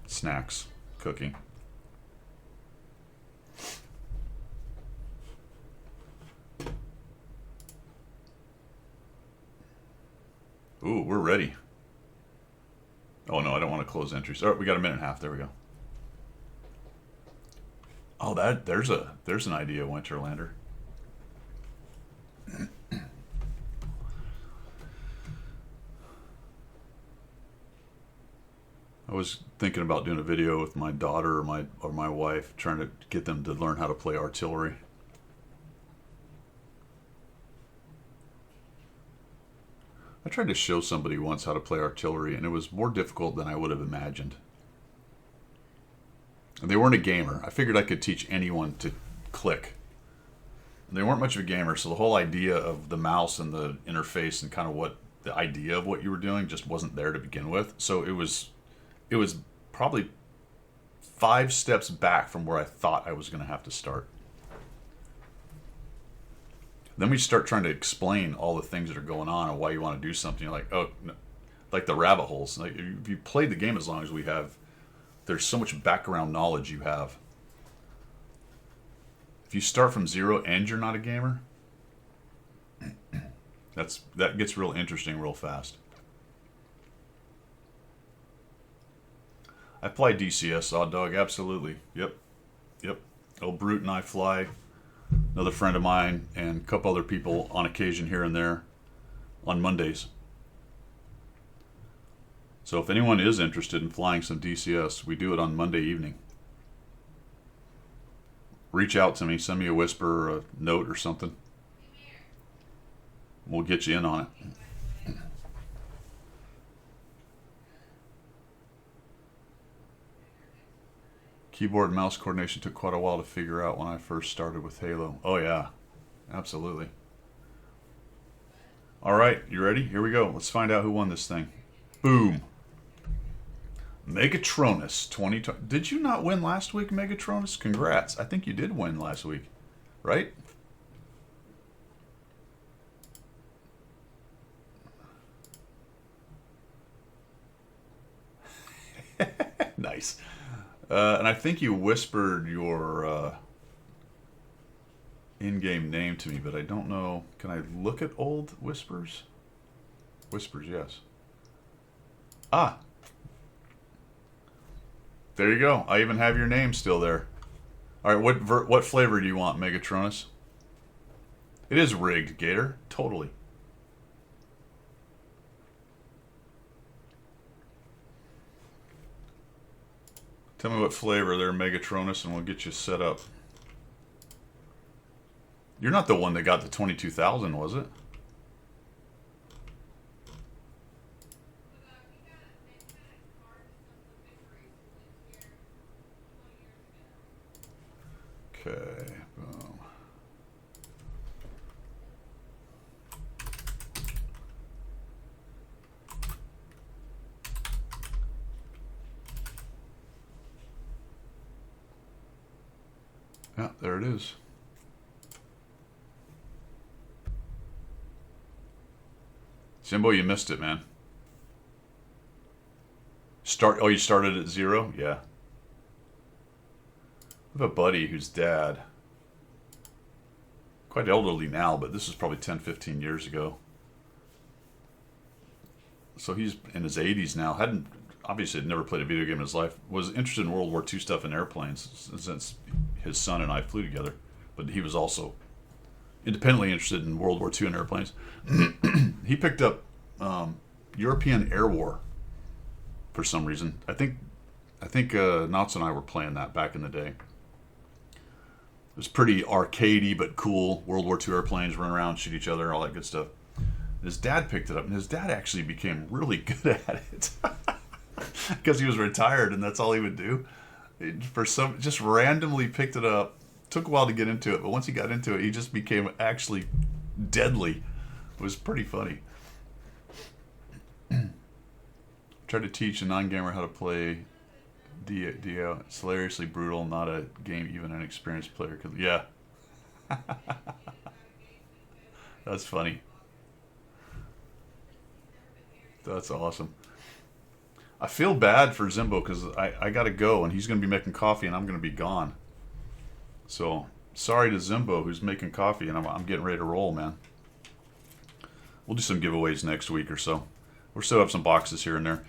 snacks cooking. Ooh, we're ready. Oh no, I don't want to close entries. All right, we got a minute and a half. There we go. Oh, there's an idea, Winterlander. I was thinking about doing a video with my daughter or my wife, trying to get them to learn how to play artillery. I tried to show somebody once how to play artillery, and it was more difficult than I would have imagined. And they weren't a gamer. I figured I could teach anyone to click. And they weren't much of a gamer, so the whole idea of the mouse and the interface and kind of what the idea of what you were doing just wasn't there to begin with. So it was probably 5 steps back from where I thought I was going to have to start. Then we start trying to explain all the things that are going on and why you want to do something. You're like, oh, no. Like the rabbit holes. Like if you played the game as long as we have, there's so much background knowledge you have. If you start from zero and you're not a gamer, that gets real interesting real fast. I fly DCS, Odd Dog, absolutely. Yep. Old Brute and I fly. Another friend of mine and a couple other people on occasion here and there on Mondays. So if anyone is interested in flying some DCS, we do it on Monday evening. Reach out to me, send me a whisper or a note or something. We'll get you in on it. Keyboard and mouse coordination took quite a while to figure out when I first started with Halo. Oh yeah, absolutely. All right, you ready? Here we go. Let's find out who won this thing. Boom. Megatronus 2020. Did you not win last week, Megatronus? Congrats. I think you did win last week, right? Nice. And I think you whispered your in-game name to me, but I don't know. Can I look at old whispers? Whispers, yes. Ah. There you go. I even have your name still there. All right, what flavor do you want, Megatronus? It is rigged, Gator. Totally. Tell me what flavor there, Megatronus, and we'll get you set up. You're not the one that got the 22,000, was it? Okay. Yeah, there it is. Zimbo, you missed it, man. Oh, you started at 0? Yeah. I have a buddy whose dad, quite elderly now, but this is probably 10, 15 years ago. So he's in his 80s now. Obviously had never played a video game in his life. Was interested in World War II stuff and airplanes since his son and I flew together. But he was also independently interested in World War II and airplanes. He picked up European Air War for some reason. I think Knots and I were playing that back in the day. It was pretty arcadey but cool. World War II airplanes run around, shoot each other, all that good stuff. His dad picked it up, and his dad actually became really good at it because he was retired, and that's all he would do. Just randomly picked it up. Took a while to get into it, but once he got into it, he just became actually deadly. It was pretty funny. Tried to teach a non-gamer how to play DO. It's hilariously brutal, not a game even an experienced player could. Yeah. That's funny. That's awesome. I feel bad for Zimbo because I got to go, and he's going to be making coffee, and I'm going to be gone. So, sorry to Zimbo, who's making coffee, and I'm getting ready to roll, man. We'll do some giveaways next week or so. We'll still have some boxes here and there.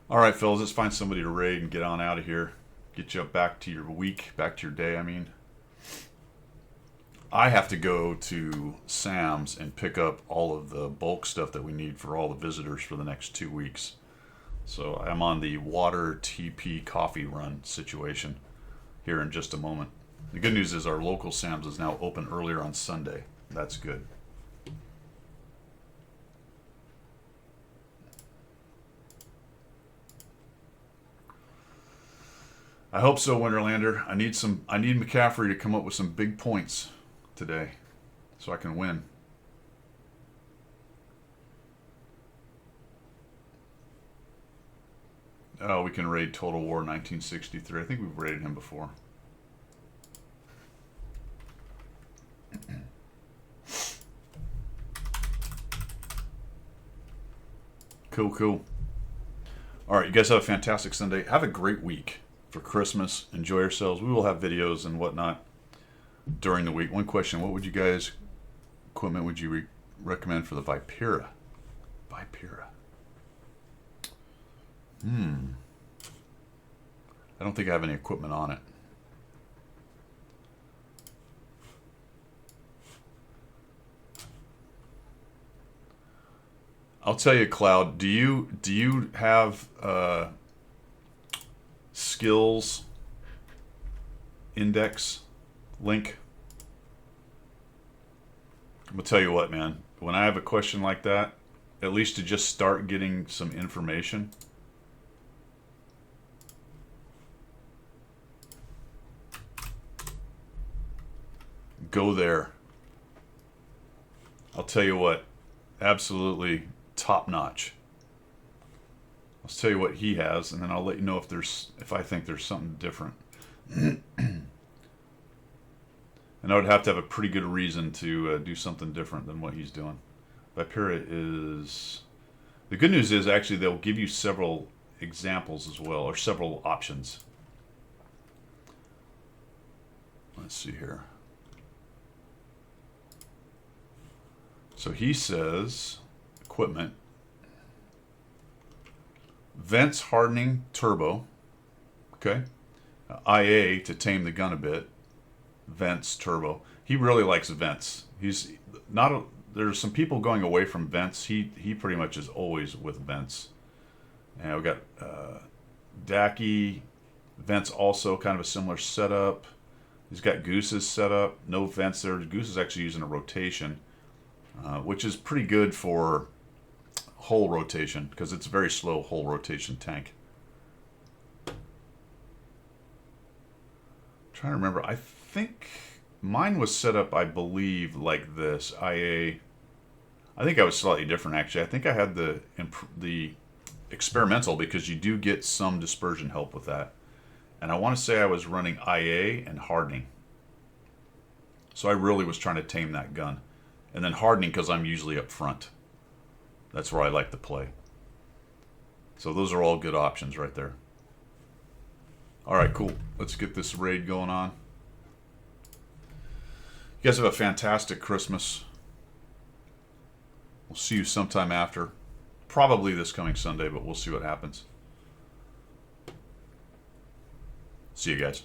All right, fellas, let's find somebody to raid and get on out of here. Get you up back to your week, back to your day, I mean. I have to go to Sam's and pick up all of the bulk stuff that we need for all the visitors for the next 2 weeks. So I'm on the water TP coffee run situation here in just a moment. The good news is our local Sam's is now open earlier on Sunday. That's good. I hope so, Winterlander. I need McCaffrey to come up with some big points today so I can win. Oh, we can raid Total War 1963. I think we've raided him before. Cool. All right, you guys have a fantastic Sunday. Have a great week for Christmas. Enjoy yourselves. We will have videos and whatnot during the week. One question: what equipment would you recommend for the Vipera? I don't think I have any equipment on it. I'll tell you, Cloud. Do you have skills index link? I'm gonna tell you what, man. When I have a question like that, at least to just start getting some information. Go there. I'll tell you what, absolutely top notch. I'll tell you what he has, and then I'll let you know if I think there's something different. And I would have to have a pretty good reason to do something different than what he's doing. Vipera is... The good news is actually they'll give you several examples as well, or several options. Let's see here. So he says, equipment, vents hardening turbo, okay, IA to tame the gun a bit, vents turbo. He really likes vents. He's not. There's some people going away from vents. He pretty much is always with vents. And we've got Daki, vents also kind of a similar setup. He's got Goose's setup, no vents there. Goose is actually using a rotation. Which is pretty good for hull rotation because it's a very slow hull rotation tank. I'm trying to remember. I think mine was set up, I believe, like this. IA. I think I was slightly different actually. I think I had the experimental because you do get some dispersion help with that. And I want to say I was running IA and hardening. So I really was trying to tame that gun. And then hardening because I'm usually up front. That's where I like to play. So those are all good options right there. All right, cool. Let's get this raid going on. You guys have a fantastic Christmas. We'll see you sometime after. Probably this coming Sunday, but we'll see what happens. See you guys.